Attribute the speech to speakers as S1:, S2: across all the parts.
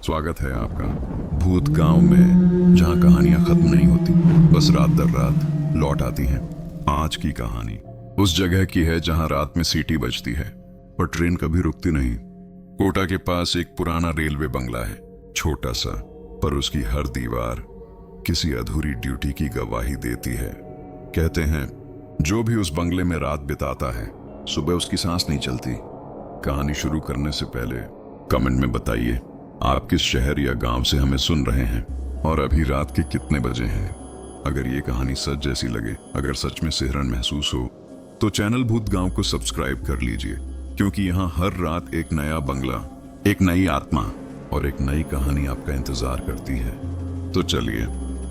S1: स्वागत है आपका भूत गांव में, जहां कहानियां खत्म नहीं होती, बस रात दर रात लौट आती हैं। आज की कहानी उस जगह की है जहां रात में सीटी बजती है पर ट्रेन कभी रुकती नहीं। कोटा के पास एक पुराना रेलवे बंगला है, छोटा सा, पर उसकी हर दीवार किसी अधूरी ड्यूटी की गवाही देती है। कहते हैं जो भी उस बंगले में रात बिताता है, सुबह उसकी सांस नहीं चलती। कहानी शुरू करने से पहले कमेंट में बताइए आप किस शहर या गांव से हमें सुन रहे हैं और अभी रात के कितने बजे हैं। अगर ये कहानी सच जैसी लगे, अगर सच में सिहरन महसूस हो, तो चैनल भूत गांव को सब्सक्राइब कर लीजिए, क्योंकि यहाँ हर रात एक नया बंगला, एक नई आत्मा और एक नई कहानी आपका इंतजार करती है। तो चलिए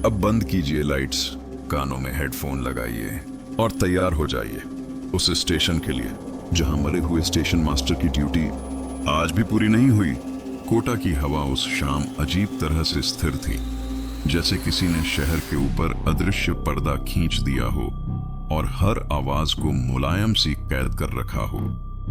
S1: अब बंद कीजिए लाइट्स, कानों में हेडफोन लगाइए और तैयार हो जाइए उस स्टेशन के लिए जहां मरे हुए स्टेशन मास्टर की ड्यूटी आज भी पूरी नहीं हुई। कोटा की हवा उस शाम अजीब तरह से स्थिर थी, जैसे किसी ने शहर के ऊपर अदृश्य पर्दा खींच दिया हो और हर आवाज को मुलायम सी कैद कर रखा हो।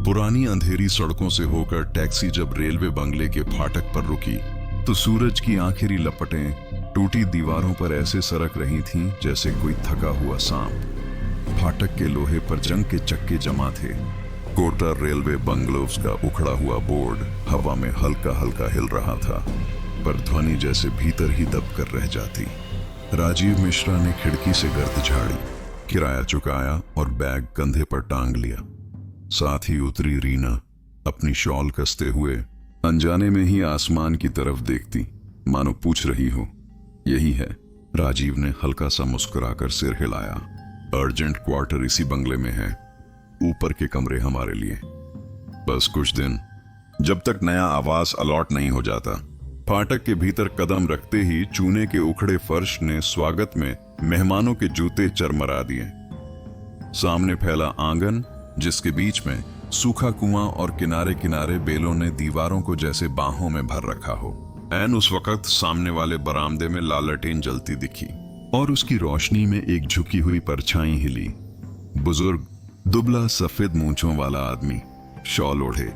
S1: पुरानी अंधेरी सड़कों से होकर टैक्सी जब रेलवे बंगले के फाटक पर रुकी, तो सूरज की आखिरी लपटें टूटी दीवारों पर ऐसे सरक रही थीं जैसे कोई थका हुआ सांप। फाटक के लोहे पर जंग के चक्के जमा थे। कोटा रेलवे बंगलोज का उखड़ा हुआ बोर्ड हवा में हल्का हल्का हिल रहा था, पर ध्वनि जैसे भीतर ही दब कर रह जाती। राजीव मिश्रा ने खिड़की से गर्द झाड़ी, किराया चुकाया और बैग कंधे पर टांग लिया। साथ ही उतरी रीना, अपनी शॉल कसते हुए अनजाने में ही आसमान की तरफ देखती, मानो पूछ रही हो यही है। राजीव ने हल्का सा मुस्कुराकर सिर हिलाया। अर्जेंट क्वार्टर इसी बंगले में है, ऊपर के कमरे हमारे लिए। बस कुछ दिन, जब तक नया आवास अलॉट नहीं हो जाता। फाटक के भीतर कदम रखते ही चूने के उखड़े फर्श ने स्वागत में मेहमानों के जूते चरमरा दिए। सामने फैला आंगन, जिसके बीच में सूखा कुआं और किनारे किनारे बेलों ने दीवारों को जैसे बाहों में भर रखा हो। ऐन उस वक्त सामने वाले बरामदे में लालटेन जलती दिखी और उसकी रोशनी में एक झुकी हुई परछाई हिली। बुजुर्ग, दुबला सफेद मूंछों वाला आदमी, शॉल ओढ़े,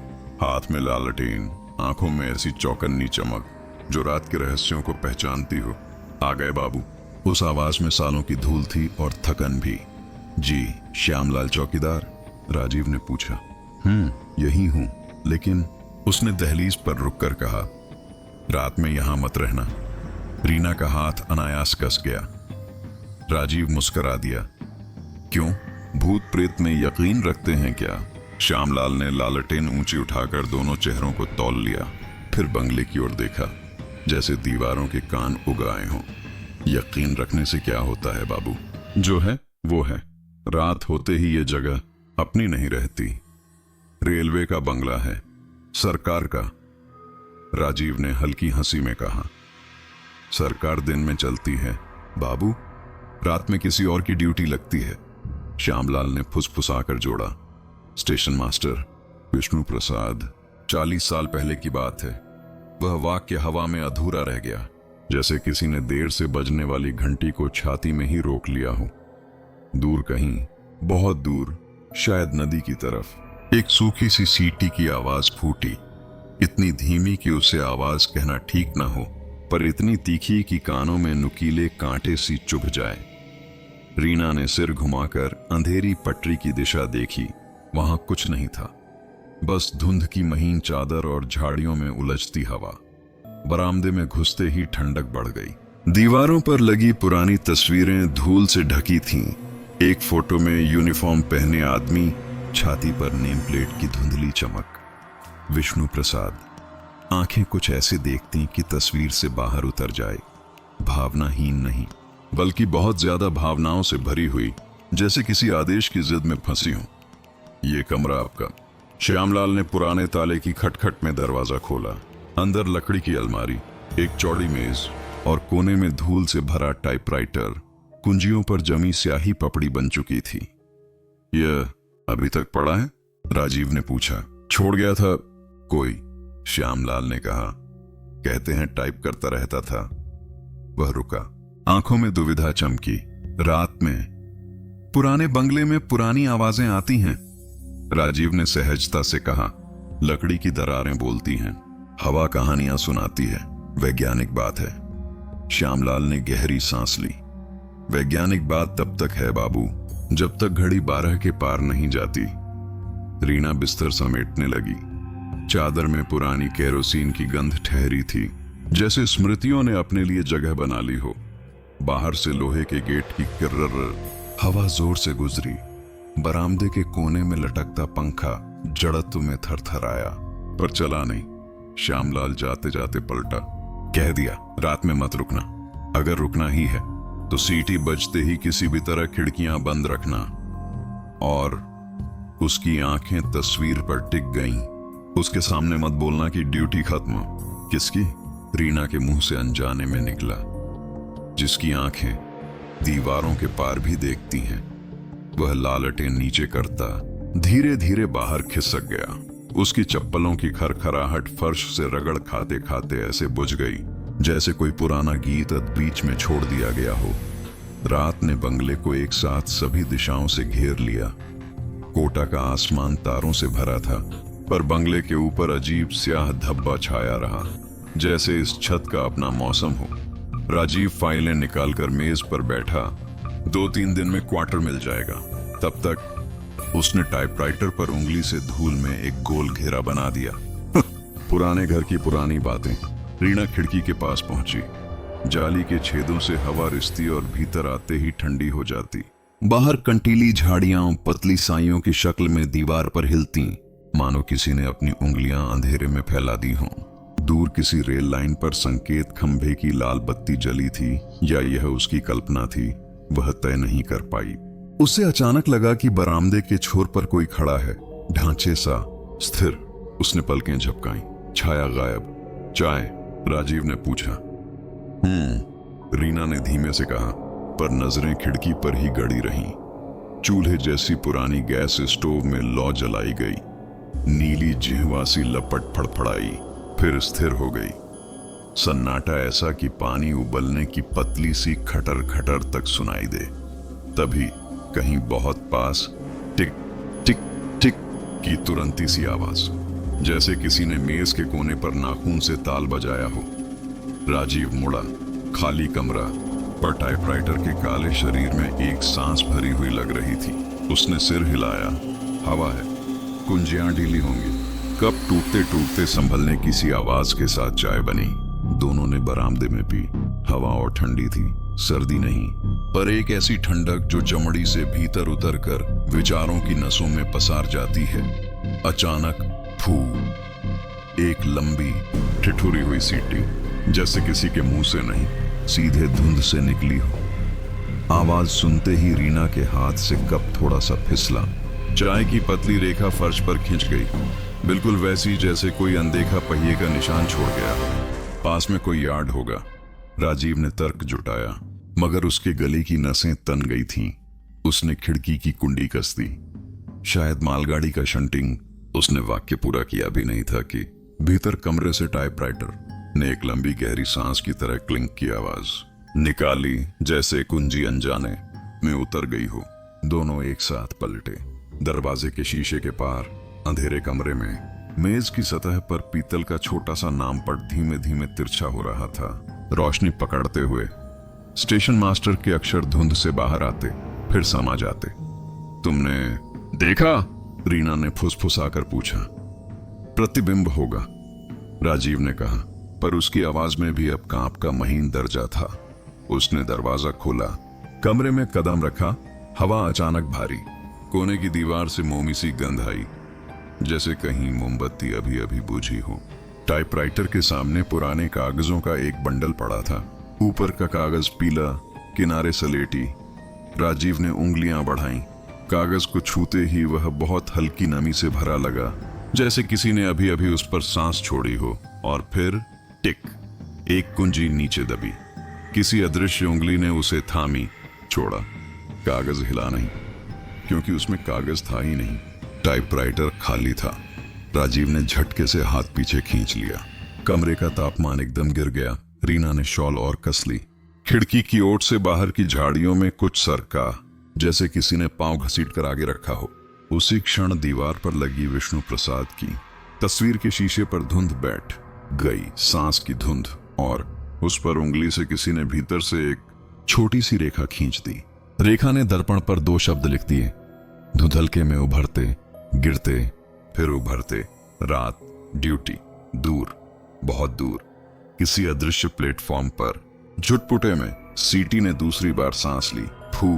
S1: हाथ में लालटेन, आंखों में ऐसी चौकन्नी चमक जो रात के रहस्यों को पहचानती हो। आ गए बाबू। उस आवाज में सालों की धूल थी और थकन भी। जी श्यामलाल चौकीदार? राजीव ने पूछा। यही हूं, लेकिन उसने दहलीज पर रुककर कहा, रात में यहां मत रहना। रीना का हाथ अनायास कस गया। राजीव मुस्कुरा दिया। क्यों, भूत प्रेत में यकीन रखते हैं क्या? श्यामलाल ने लालटेन ऊंची उठाकर दोनों चेहरों को तौल लिया, फिर बंगले की ओर देखा, जैसे दीवारों के कान उगाए हों। यकीन रखने से क्या होता है बाबू, जो है वो है। रात होते ही ये जगह अपनी नहीं रहती। रेलवे का बंगला है, सरकार का। राजीव ने हल्की हंसी में कहा। सरकार दिन में चलती है बाबू, रात में किसी और की ड्यूटी लगती है। श्यामलाल ने फुसफुसाकर जोड़ा। स्टेशन मास्टर विष्णु प्रसाद। 40 साल पहले की बात है। वह वाक्य हवा में अधूरा रह गया, जैसे किसी ने देर से बजने वाली घंटी को छाती में ही रोक लिया हो। दूर कहीं, बहुत दूर, शायद नदी की तरफ, एक सूखी सी सीटी की आवाज फूटी। इतनी धीमी कि उसे आवाज कहना ठीक ना हो, पर इतनी तीखी कि कानों में नुकीले कांटे सी चुभ जाए। रीना ने सिर घुमाकर अंधेरी पटरी की दिशा देखी। वहां कुछ नहीं था, बस धुंध की महीन चादर और झाड़ियों में उलझती हवा। बरामदे में घुसते ही ठंडक बढ़ गई। दीवारों पर लगी पुरानी तस्वीरें धूल से ढकी थीं। एक फोटो में यूनिफॉर्म पहने आदमी, छाती पर नेम प्लेट की धुंधली चमक। विष्णु प्रसाद। आंखें कुछ ऐसे देखती कि तस्वीर से बाहर उतर जाए। भावनाहीन नहीं, बल्कि बहुत ज्यादा भावनाओं से भरी हुई, जैसे किसी आदेश की जिद में फंसी हो। ये कमरा आपका? श्यामलाल ने पुराने ताले की खटखट में दरवाजा खोला। अंदर लकड़ी की अलमारी, एक चौड़ी मेज और कोने में धूल से भरा टाइपराइटर, कुंजियों पर जमी स्याही पपड़ी बन चुकी थी। यह अभी तक पड़ा है? राजीव ने पूछा। छोड़ गया था कोई, श्यामलाल ने कहा। कहते हैं टाइप करता रहता था। वह रुका, आंखों में दुविधा चमकी। रात में पुराने बंगले में पुरानी आवाजें आती हैं, राजीव ने सहजता से कहा। लकड़ी की दरारें बोलती हैं, हवा कहानियां सुनाती है। वैज्ञानिक बात है। श्यामलाल ने गहरी सांस ली। वैज्ञानिक बात तब तक है बाबू, जब तक घड़ी 12 के पार नहीं जाती। रीना बिस्तर समेटने लगी। चादर में पुरानी केरोसिन की गंध ठहरी थी, जैसे स्मृतियों ने अपने लिए जगह बना ली हो। बाहर से लोहे के गेट की किर्रर हवा जोर से गुजरी। बरामदे के कोने में लटकता पंखा जड़त्व में थरथराया, पर चला नहीं। श्यामलाल जाते जाते पलटा। कह दिया, रात में मत रुकना। अगर रुकना ही है तो सीटी बजते ही किसी भी तरह खिड़कियां बंद रखना। और उसकी आंखें तस्वीर पर टिक गईं। उसके सामने मत बोलना कि ड्यूटी खत्म। किसकी? रीना के मुंह से अनजाने में निकला। जिसकी आंखें दीवारों के पार भी देखती हैं। वह लालटें नीचे करता धीरे धीरे बाहर खिसक गया। उसकी चप्पलों की खरखराहट फर्श से रगड़ खाते खाते ऐसे बुझ गई जैसे कोई पुराना गीत बीच में छोड़ दिया गया हो। रात ने बंगले को एक साथ सभी दिशाओं से घेर लिया। कोटा का आसमान तारों से भरा था, पर बंगले के ऊपर अजीब स्याह धब्बा छाया रहा, जैसे इस छत का अपना मौसम हो। राजीव फाइलें निकालकर मेज पर बैठा। 2-3 दिन में क्वार्टर मिल जाएगा। तब तक उसने टाइपराइटर पर उंगली से धूल में एक गोल घेरा बना दिया। पुराने घर की पुरानी बातें। रीना खिड़की के पास पहुंची। जाली के छेदों से हवा रिसती और भीतर आते ही ठंडी हो जाती। बाहर कंटीली झाड़ियां पतली साइयों की शक्ल में दीवार पर हिलती, मानो किसी ने अपनी उंगलियां अंधेरे में फैला दी हों। दूर किसी रेल लाइन पर संकेत खंभे की लाल बत्ती जली थी, या यह उसकी कल्पना थी, वह तय नहीं कर पाई। उसे अचानक लगा कि बरामदे के छोर पर कोई खड़ा है, ढांचे सा स्थिर। उसने पलकें झपकाई। छाया गायब। चाय? राजीव ने पूछा। रीना ने धीमे से कहा, पर नजरें खिड़की पर ही गड़ी रहीं। चूल्हे जैसी पुरानी गैस स्टोव में लौ जलाई गई। नीली जिह्वासी लपट फड़फड़ाई, फिर स्थिर हो गई। सन्नाटा ऐसा कि पानी उबलने की पतली सी खटर खटर तक सुनाई दे। तभी कहीं बहुत पास टिक टिक टिक की तुरंती सी आवाज, जैसे किसी ने मेज के कोने पर नाखून से ताल बजाया हो। राजीव मुड़ा। खाली कमरा, पर टाइपराइटर के काले शरीर में एक सांस भरी हुई लग रही थी। उसने सिर हिलाया। हवा है, कुंजियां ढीली होंगी। कप टूटते टूटते संभलने की सी आवाज के साथ चाय बनी। दोनों ने बरामदे में पी। हवा और ठंडी थी, सर्दी नहीं, पर एक ऐसी ठंडक जो चमड़ी से भीतर उतर कर विचारों की नसों में पसार जाती है। अचानक फू, एक लंबी ठिठुरी हुई सीटी, जैसे किसी के मुंह से नहीं, सीधे धुंध से निकली हो। आवाज सुनते ही रीना के हाथ से कप थोड़ा सा फिसला। चाय की पतली रेखा फर्श पर खिंच गई, बिल्कुल वैसी जैसे कोई अनदेखा पहिए का निशान छोड़ गया। पास में कोई यार्ड होगा, राजीव ने तर्क जुटाया, मगर उसके गले की नसें तन गई थीं। उसने खिड़की की कुंडी कस दी। शायद मालगाड़ी का शंटिंग। उसने वाक्य पूरा किया भी नहीं था कि भीतर कमरे से टाइपराइटर ने एक लंबी गहरी सांस की तरह क्लिंक की आवाज निकाली, जैसे कुंजी अनजाने में उतर गई हो। दोनों एक साथ पलटे। दरवाजे के शीशे के पार अंधेरे कमरे में मेज की सतह पर पीतल का छोटा सा नाम पट धीमे धीमे तिरछा हो रहा था, रोशनी पकड़ते हुए। स्टेशन मास्टर के अक्षर धुंध से बाहर आते, फिर समा जाते। तुमने देखा? रीना ने फुसफुसाकर पूछा। प्रतिबिंब होगा, राजीव ने कहा, पर उसकी आवाज में भी अब कांप का महीन दर्जा था। उसने दरवाजा खोला, कमरे में कदम रखा। हवा अचानक भारी। कोने की दीवार से मोमी सी गंध आई, जैसे कहीं मोमबत्ती अभी अभी बुझी हो। टाइपराइटर के सामने पुराने कागजों का एक बंडल पड़ा था। ऊपर का कागज पीला, किनारे सलेटी। राजीव ने उंगलियां बढ़ाईं। कागज को छूते ही वह बहुत हल्की नमी से भरा लगा, जैसे किसी ने अभी अभी उस पर सांस छोड़ी हो। और फिर टिक, एक कुंजी नीचे दबी। किसी अदृश्य उंगली ने उसे थामी, छोड़ा। कागज हिला नहीं, क्योंकि उसमें कागज था ही नहीं। टाइपराइटर खाली था। राजीव ने झटके से हाथ पीछे खींच लिया। कमरे का तापमान एकदम गिर गया। रीना ने शॉल और कस ली। खिड़की की ओट से बाहर की झाड़ियों में कुछ सरका, जैसे किसी ने पांव घसीट कर आगे रखा हो। उसी क्षण दीवार पर लगी विष्णु प्रसाद की तस्वीर के शीशे पर धुंध बैठ गई, सांस की धुंध। और उस पर उंगली से किसी ने भीतर से एक छोटी सी रेखा खींच दी। रेखा ने दर्पण पर 2 शब्द लिख दिए, धुंधलके में उभरते, गिरते, फिर उभरते, रात, ड्यूटी, दूर, बहुत दूर। किसी अदृश्य प्लेटफॉर्म पर झुटपुटे में सीटी ने दूसरी बार सांस ली। फू।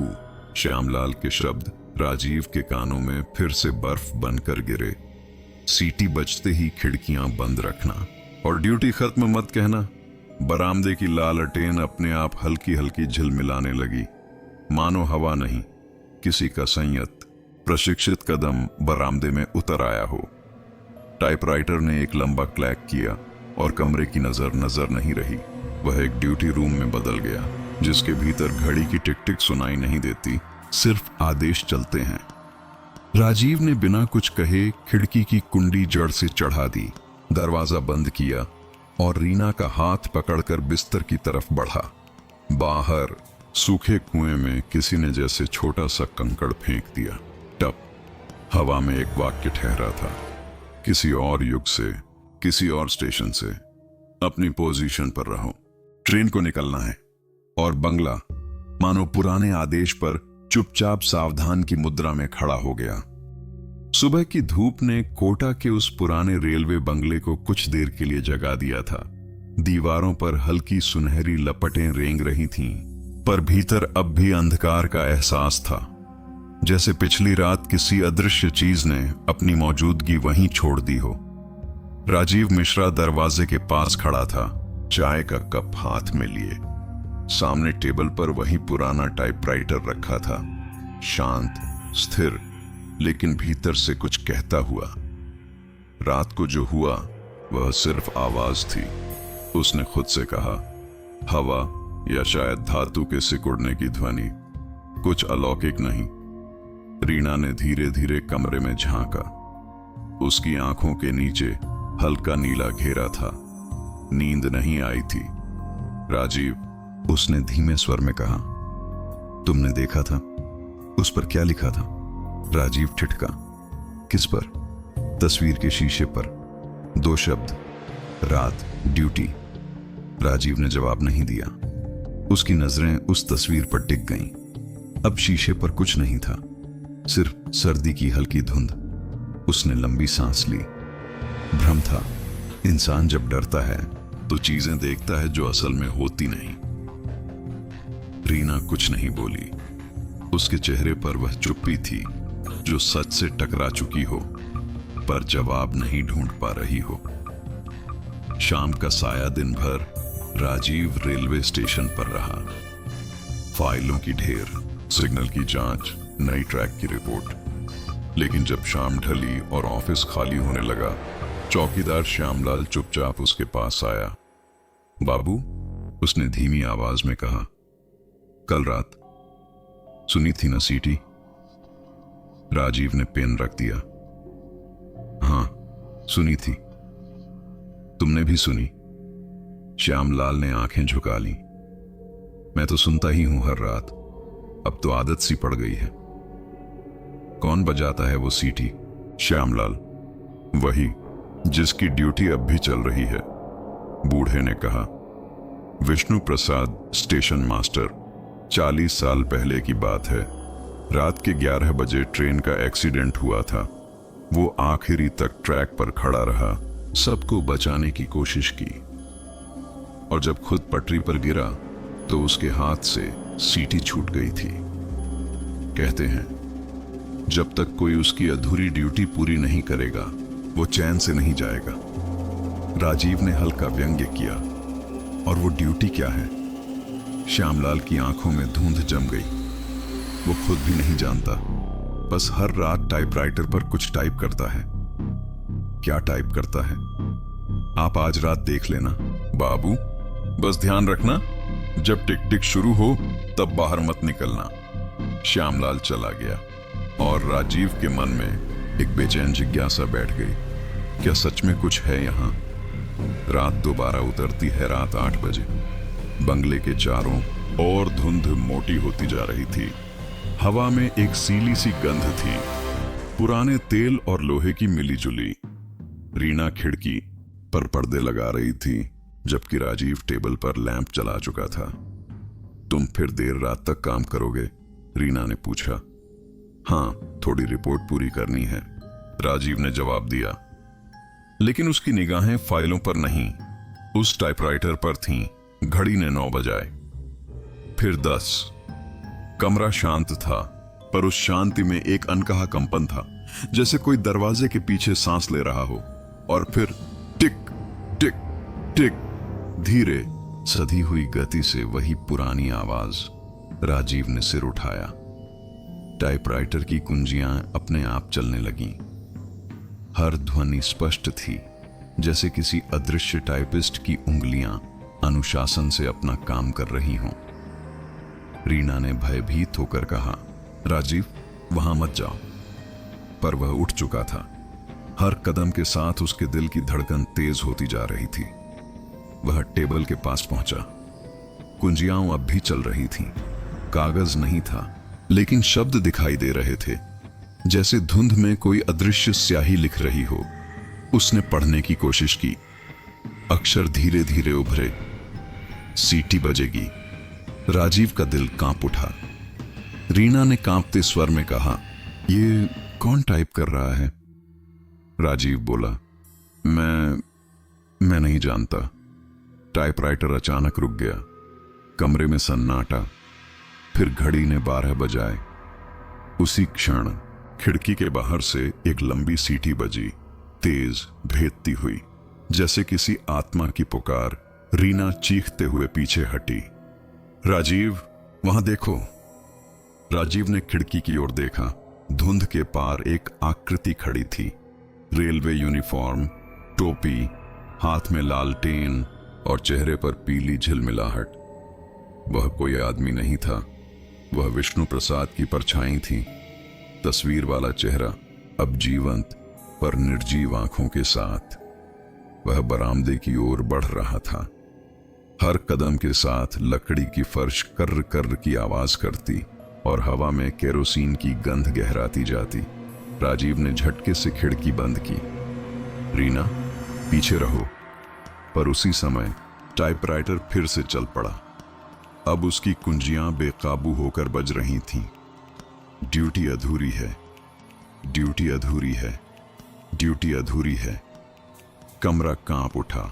S1: श्यामलाल के शब्द राजीव के कानों में फिर से बर्फ बनकर गिरे। सीटी बजते ही खिड़कियां बंद रखना और ड्यूटी खत्म मत कहना। बरामदे की लालटेन अपने आप हल्की हल्की झिलमिलाने लगी, मानो हवा नहीं, किसी का संयत प्रशिक्षित कदम बरामदे में उतर आया हो। टाइपराइटर ने एक लंबा क्लैक किया और कमरे की नजर नहीं रही। वह एक ड्यूटी रूम में बदल गया, जिसके भीतर घड़ी की टिक टिक सुनाई नहीं देती, सिर्फ आदेश चलते हैं। राजीव ने बिना कुछ कहे खिड़की की कुंडी जड़ से चढ़ा दी, दरवाजा बंद किया और रीना का हाथ पकड़कर बिस्तर की तरफ बढ़ा। बाहर सूखे कुएं में किसी ने जैसे छोटा सा कंकड़ फेंक दिया। टप। हवा में एक वाक्य ठहरा था, किसी और युग से, किसी और स्टेशन से। अपनी पोजीशन पर रहो, ट्रेन को निकलना है। और बंगला मानो पुराने आदेश पर चुपचाप सावधान की मुद्रा में खड़ा हो गया। सुबह की धूप ने कोटा के उस पुराने रेलवे बंगले को कुछ देर के लिए जगा दिया था। दीवारों पर हल्की सुनहरी लपटें रेंग रही थीं, पर भीतर अब भी अंधकार का एहसास था, जैसे पिछली रात किसी अदृश्य चीज ने अपनी मौजूदगी वहीं छोड़ दी हो। राजीव मिश्रा दरवाजे के पास खड़ा था, चाय का कप हाथ में लिए। सामने टेबल पर वही पुराना टाइपराइटर रखा था, शांत, स्थिर, लेकिन भीतर से कुछ कहता हुआ। रात को जो हुआ वह सिर्फ आवाज थी। उसने खुद से कहा, हवा या शायद धातु के सिकुड़ने की ध्वनि, कुछ अलौकिक नहीं। रीना ने धीरे धीरे कमरे में झांका। उसकी आंखों के नीचे हल्का नीला घेरा था। नींद नहीं आई थी। राजीव, उसने धीमे स्वर में कहा, तुमने देखा था? उस पर क्या लिखा था? राजीव ठिठका। किस पर? तस्वीर के शीशे पर 2 शब्द, रात, ड्यूटी। राजीव ने जवाब नहीं दिया। उसकी नजरें उस तस्वीर पर टिक गईं। अब शीशे पर कुछ नहीं था, सिर्फ सर्दी की हल्की धुंध। उसने लंबी सांस ली। भ्रम था। इंसान जब डरता है तो चीजें देखता है जो असल में होती नहीं। रीना कुछ नहीं बोली। उसके चेहरे पर वह चुप्पी थी जो सच से टकरा चुकी हो, पर जवाब नहीं ढूंढ पा रही हो। शाम का साया दिन भर राजीव रेलवे स्टेशन पर रहा। फाइलों की ढेर, सिग्नल की जांच, नई ट्रैक की रिपोर्ट। लेकिन जब शाम ढली और ऑफिस खाली होने लगा, चौकीदार श्यामलाल चुपचाप उसके पास आया। बाबू, उसने धीमी आवाज में कहा, कल रात सुनी थी ना सीटी? राजीव ने पेन रख दिया। हाँ, सुनी थी। तुमने भी सुनी? श्यामलाल ने आंखें झुका ली। मैं तो सुनता ही हूं हर रात, अब तो आदत सी पड़ गई है। कौन बजाता है वो सीटी? श्यामलाल। वही जिसकी ड्यूटी अब भी चल रही है, बूढ़े ने कहा। विष्णु प्रसाद, स्टेशन मास्टर। 40 साल पहले की बात है। रात के 11 बजे ट्रेन का एक्सीडेंट हुआ था। वो आखिरी तक ट्रैक पर खड़ा रहा, सबको बचाने की कोशिश की, और जब खुद पटरी पर गिरा तो उसके हाथ से सीटी छूट गई थी। कहते हैं जब तक कोई उसकी अधूरी ड्यूटी पूरी नहीं करेगा वो चैन से नहीं जाएगा। राजीव ने हल्का व्यंग्य किया। और वो ड्यूटी क्या है? श्यामलाल की आंखों में धुंध जम गई। वो खुद भी नहीं जानता, बस हर रात टाइपराइटर पर कुछ टाइप करता है। क्या टाइप करता है? आप आज रात देख लेना। बाबू, बस ध्यान रखना, जब टिक टिक शुरू हो तब बाहर मत निकलना। श्यामलाल चला गया और राजीव के मन में एक बेचैन जिज्ञासा बैठ गई। क्या सच में कुछ है यहाँ? रात दोबारा उतरती है, रात 8 बजे। बंगले के चारों और धुंध मोटी होती जा रही थी। हवा में एक सीली सी गंध थी, पुराने तेल और लोहे की मिली जुली। रीना खिड़की पर पर्दे लगा रही थी, जबकि राजीव टेबल पर लैंप जला चुका था। तुम फिर देर रात तक काम करोगे? रीना ने पूछा। हाँ, थोड़ी रिपोर्ट पूरी करनी है, राजीव ने जवाब दिया। लेकिन उसकी निगाहें फाइलों पर नहीं, उस टाइपराइटर पर थीं। घड़ी ने 9 बजाए, फिर 10। कमरा शांत था, पर उस शांति में एक अनकहा कंपन था, जैसे कोई दरवाजे के पीछे सांस ले रहा हो। और फिर टिक टिक टिक, धीरे सधी हुई गति से वही पुरानी आवाज। राजीव ने सिर उठाया। टाइपराइटर की कुंजियां अपने आप चलने लगीं। हर ध्वनि स्पष्ट थी, जैसे किसी अदृश्य टाइपिस्ट की उंगलियां अनुशासन से अपना काम कर रही हों। रीना ने भयभीत होकर कहा, राजीव, वहां मत जाओ। पर वह उठ चुका था। हर कदम के साथ उसके दिल की धड़कन तेज होती जा रही थी। वह टेबल के पास पहुंचा। कुंजियां अब भी चल रही थीं। कागज नहीं था, लेकिन शब्द दिखाई दे रहे थे, जैसे धुंध में कोई अदृश्य स्याही लिख रही हो। उसने पढ़ने की कोशिश की। अक्षर धीरे धीरे उभरे। सीटी बजेगी। राजीव का दिल कांप उठा। रीना ने कांपते स्वर में कहा, ये कौन टाइप कर रहा है? राजीव बोला, मैं नहीं जानता। टाइपराइटर अचानक रुक गया। कमरे में सन्नाटा। फिर घड़ी ने 12 बजाए। उसी क्षण खिड़की के बाहर से एक लंबी सीटी बजी, तेज, भेदती हुई, जैसे किसी आत्मा की पुकार। रीना चीखते हुए पीछे हटी। राजीव, वहां देखो। राजीव ने खिड़की की ओर देखा। धुंध के पार एक आकृति खड़ी थी। रेलवे यूनिफॉर्म, टोपी, हाथ में लालटेन और चेहरे पर पीली झिलमिलाहट। वह कोई आदमी नहीं था, वह विष्णु प्रसाद की परछाई थी। तस्वीर वाला चेहरा अब जीवंत पर निर्जीव आंखों के साथ। वह बरामदे की ओर बढ़ रहा था। हर कदम के साथ लकड़ी की फर्श कर्र कर्र की आवाज करती और हवा में केरोसिन की गंध गहराती जाती। राजीव ने झटके से खिड़की बंद की। रीना, पीछे रहो। पर उसी समय टाइपराइटर फिर से चल पड़ा। अब उसकी कुंजियां बेकाबू होकर बज रही थीं। ड्यूटी अधूरी है, ड्यूटी अधूरी है, ड्यूटी अधूरी है। कमरा कांप उठा।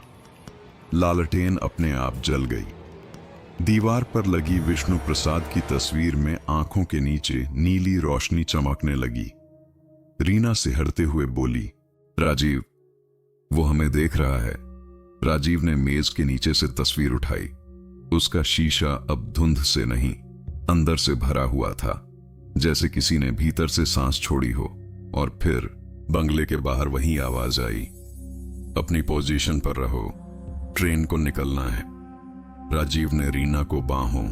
S1: लालटेन अपने आप जल गई। दीवार पर लगी विष्णु प्रसाद की तस्वीर में आंखों के नीचे नीली रोशनी चमकने लगी। रीना सिहरते हुए बोली, राजीव, वो हमें देख रहा है। राजीव ने मेज के नीचे से तस्वीर उठाई। उसका शीशा अब धुंध से नहीं, अंदर से भरा हुआ था, जैसे किसी ने भीतर से सांस छोड़ी हो। और फिर बंगले के बाहर वही आवाज आई, अपनी पोजीशन पर रहो, ट्रेन को निकलना है। राजीव ने रीना को बाहों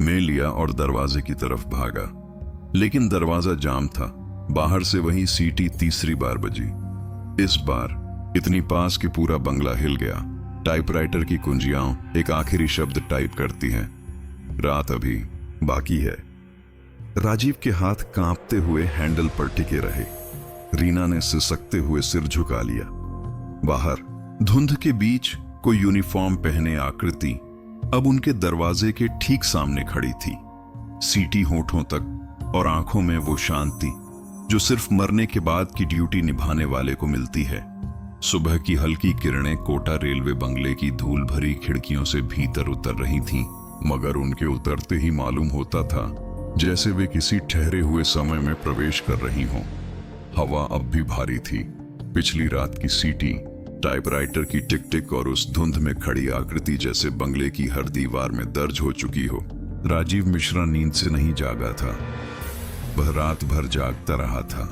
S1: में लिया और दरवाजे की तरफ भागा। लेकिन दरवाजा जाम था। बाहर से वही सीटी तीसरी बार बजी। इस बार इतनी पास कि पूरा बंगला हिल गया। टाइपराइटर की कुंजियां एक आखिरी शब्द टाइप करती हैं, रात अभी बाकी है। राजीव के हाथ कांपते हुए हैंडल पर टिके रहे। रीना ने सिसकते हुए सिर झुका लिया। बाहर धुंध के बीच कोई यूनिफॉर्म पहने आकृति अब उनके दरवाजे के ठीक सामने खड़ी थी। सीटी होठों तक और आंखों में वो शांति जो सिर्फ मरने के बाद की ड्यूटी निभाने वाले को मिलती है। सुबह की हल्की किरणें कोटा रेलवे बंगले की धूल भरी खिड़कियों से भीतर उतर रही थीं, मगर उनके उतरते ही मालूम होता था जैसे वे किसी ठहरे हुए समय में प्रवेश कर रही हों। हवा अब भी भारी थी। पिछली रात की सीटी, टाइपराइटर की टिक टिक और उस धुंध में खड़ी आकृति जैसे बंगले की हर दीवार में दर्ज हो चुकी हो। राजीव मिश्रा नींद से नहीं जागा था। वह रात भर जागता रहा था।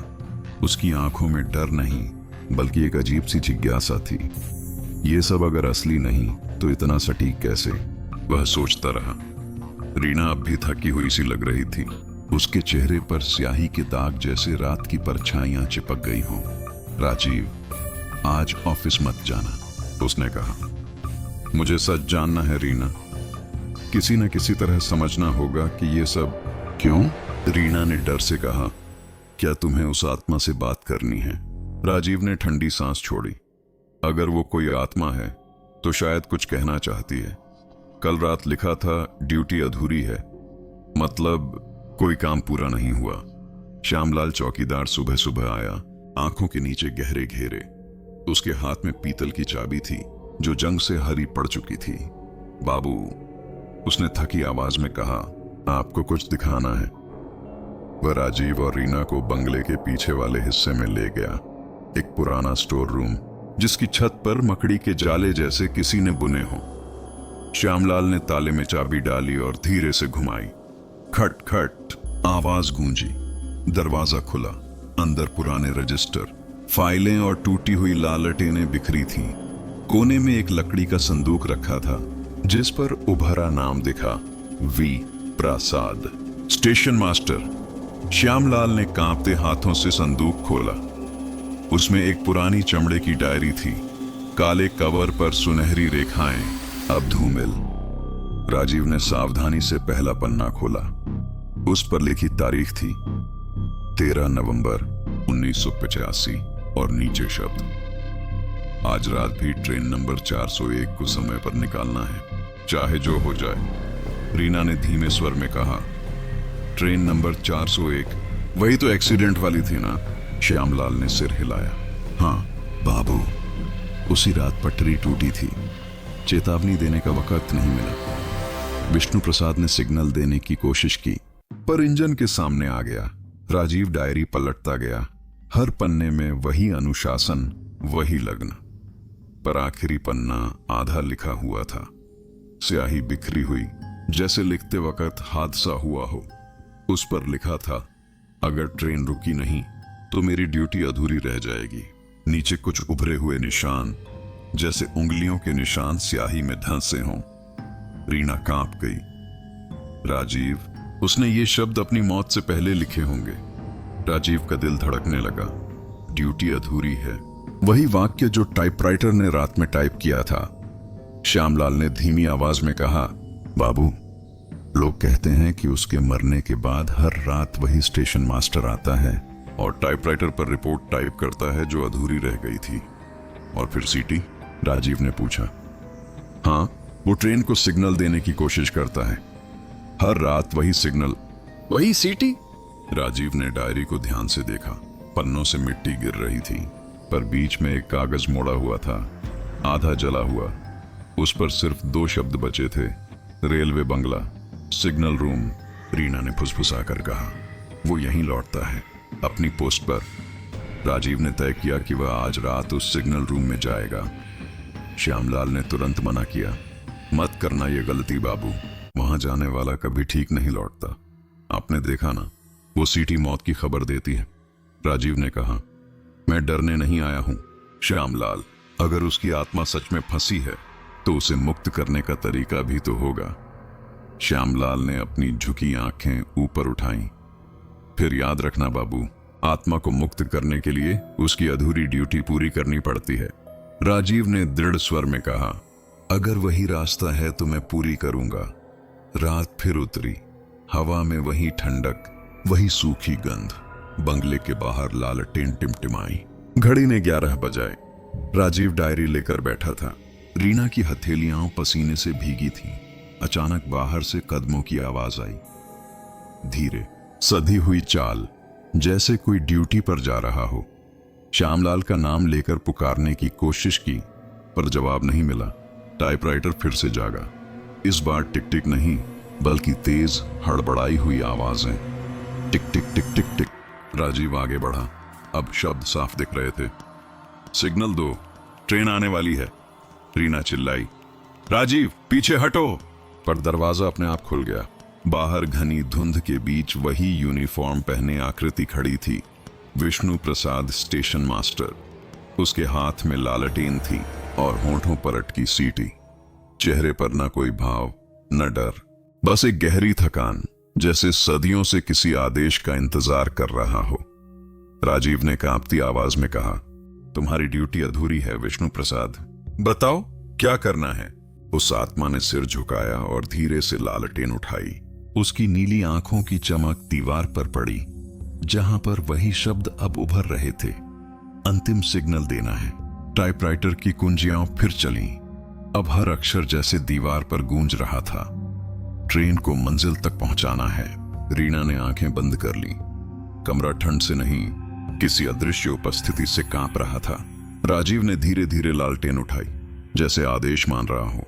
S1: उसकी आंखों में डर नहीं, बल्कि एक अजीब सी जिज्ञासा थी। ये सब अगर असली नहीं तो इतना सटीक कैसे? वह सोचता रहा। रीना अब भी थकी हुई सी लग रही थी। उसके चेहरे पर स्याही के दाग जैसे रात की परछाइयां चिपक गई हों। राजीव, आज ऑफिस मत जाना, उसने कहा। मुझे सच जानना है रीना। किसी न किसी तरह समझना होगा कि ये सब क्यों? रीना ने डर से कहा, क्या तुम्हें उस आत्मा से बात करनी है? राजीव ने ठंडी सांस छोड़ी। अगर वो कोई आत्मा है तो शायद कुछ कहना चाहती है। कल रात लिखा था ड्यूटी अधूरी है, मतलब कोई काम पूरा नहीं हुआ। श्यामलाल चौकीदार सुबह सुबह आया, आंखों के नीचे गहरे घेरे। उसके हाथ में पीतल की चाबी थी जो जंग से हरी पड़ चुकी थी। बाबू, उसने थकी आवाज में कहा, आपको कुछ दिखाना है। वह राजीव और रीना को बंगले के पीछे वाले हिस्से में ले गया। एक पुराना स्टोर रूम जिसकी छत पर मकड़ी के जाले जैसे किसी ने बुने हों। श्यामलाल ने ताले में चाबी डाली और धीरे से घुमाई। खट खट आवाज गूंजी। दरवाजा खुला। अंदर पुराने रजिस्टर, फाइलें और टूटी हुई लालटेनें बिखरी थीं। कोने में एक लकड़ी का संदूक रखा था जिस पर उभरा नाम दिखा, V Prasad, station master. Shyamlal ने कांपते हाथों से संदूक खोला। उसमें एक पुरानी चमड़े की डायरी थी, काले कवर पर सुनहरी रेखाएं, अब धूमिल। राजीव ने सावधानी से पहला पन्ना खोला। उस पर लिखी तारीख थी 13 नवंबर 1985 और नीचे शब्द, आज रात भी ट्रेन नंबर 401 को समय पर निकालना है, चाहे जो हो जाए। रीना ने धीमे स्वर में कहा, ट्रेन नंबर 401, वही तो एक्सीडेंट वाली थी ना? श्यामलाल ने सिर हिलाया। हाँ बाबू, उसी रात पटरी टूटी थी, चेतावनी देने का वक्त नहीं मिला। विष्णु प्रसाद ने सिग्नल देने की कोशिश की पर इंजन के सामने आ गया। राजीव डायरी पलटता गया। हर पन्ने में वही अनुशासन, वही लग्न, पर आखिरी पन्ना आधा लिखा हुआ था। स्याही बिखरी हुई, जैसे लिखते वक्त हादसा हुआ हो। उस पर लिखा था, अगर ट्रेन रुकी नहीं तो मेरी ड्यूटी अधूरी रह जाएगी। नीचे कुछ उभरे हुए निशान, जैसे उंगलियों के निशान स्याही में धंसे हों। रीना कांप गई। राजीव, उसने ये शब्द अपनी मौत से पहले लिखे होंगे। राजीव का दिल धड़कने लगा। ड्यूटी अधूरी है, वही वाक्य जो टाइपराइटर ने रात में टाइप किया था। श्यामलाल ने धीमी आवाज में कहा, बाबू, लोग कहते हैं कि उसके मरने के बाद हर रात वही स्टेशन मास्टर आता है और टाइपराइटर पर रिपोर्ट टाइप करता है जो अधूरी रह गई थी। और फिर सीटी? राजीव ने पूछा। हाँ, वो ट्रेन को सिग्नल देने की कोशिश करता है, हर रात वही सिग्नल, वही सीटी। राजीव ने डायरी को ध्यान से देखा। पन्नों से मिट्टी गिर रही थी, पर बीच में एक कागज मोड़ा हुआ था, आधा जला हुआ। उस पर सिर्फ 2 शब्द बचे थे, रेलवे बंगला, सिग्नल रूम। रीना ने फुसफुसाकर कहा, वो यहीं लौटता है, अपनी पोस्ट पर। राजीव ने तय किया कि वह आज रात उस सिग्नल रूम में जाएगा। श्यामलाल ने तुरंत मना किया, मत करना ये गलती बाबू, वहां जाने वाला कभी ठीक नहीं लौटता। आपने देखा ना, वो सीटी मौत की खबर देती है। राजीव ने कहा, मैं डरने नहीं आया हूं श्यामलाल, अगर उसकी आत्मा सच में फंसी है तो उसे मुक्त करने का तरीका भी तो होगा। श्यामलाल ने अपनी झुकी आंखें ऊपर उठाईं। फिर याद रखना बाबू, आत्मा को मुक्त करने के लिए उसकी अधूरी ड्यूटी पूरी करनी पड़ती है। राजीव ने दृढ़ स्वर में कहा, अगर वही रास्ता है तो मैं पूरी करूंगा। रात फिर उतरी। हवा में वही ठंडक, वही सूखी गंध। बंगले के बाहर लालटेन टिमटिमाई। घड़ी ने 11 बजाए। राजीव डायरी लेकर बैठा था। रीना की हथेलियां पसीने से भीगी थीं। अचानक बाहर से कदमों की आवाज आई, धीरे, सधी हुई चाल, जैसे कोई ड्यूटी पर जा रहा हो। श्यामलाल का नाम लेकर पुकारने की कोशिश की पर जवाब नहीं मिला। टाइपराइटर फिर से जागा। इस बार टिक टिक नहीं, बल्कि तेज हड़बड़ाई हुई आवाजें, टिक टिक टिक टिक टिक। राजीव आगे बढ़ा। अब शब्द साफ दिख रहे थे। सिग्नल दो, ट्रेन आने वाली है। रीना चिल्लाई, राजीव पीछे हटो। पर दरवाजा अपने आप खुल गया। बाहर घनी धुंध के बीच वही यूनिफॉर्म पहने आकृति खड़ी थी, विष्णु प्रसाद, स्टेशन मास्टर। उसके हाथ में लालटेन थी और होंठों पर अटकी सीटी। चेहरे पर न कोई भाव, न डर, बस एक गहरी थकान, जैसे सदियों से किसी आदेश का इंतजार कर रहा हो। राजीव ने कांपती आवाज में कहा, तुम्हारी ड्यूटी अधूरी है विष्णु प्रसाद, बताओ क्या करना है। उस आत्मा ने सिर झुकाया और धीरे से लालटेन उठाई। उसकी नीली आंखों की चमक दीवार पर पड़ी, जहां पर वही शब्द अब उभर रहे थे, अंतिम सिग्नल देना है। टाइपराइटर की कुंजियां फिर चलीं। अब हर अक्षर जैसे दीवार पर गूंज रहा था। ट्रेन को मंजिल तक पहुंचाना है। रीना ने आंखें बंद कर ली। कमरा ठंड से नहीं, किसी अदृश्य उपस्थिति से कांप रहा था। राजीव ने धीरे धीरे लालटेन उठाई, जैसे आदेश मान रहा हो।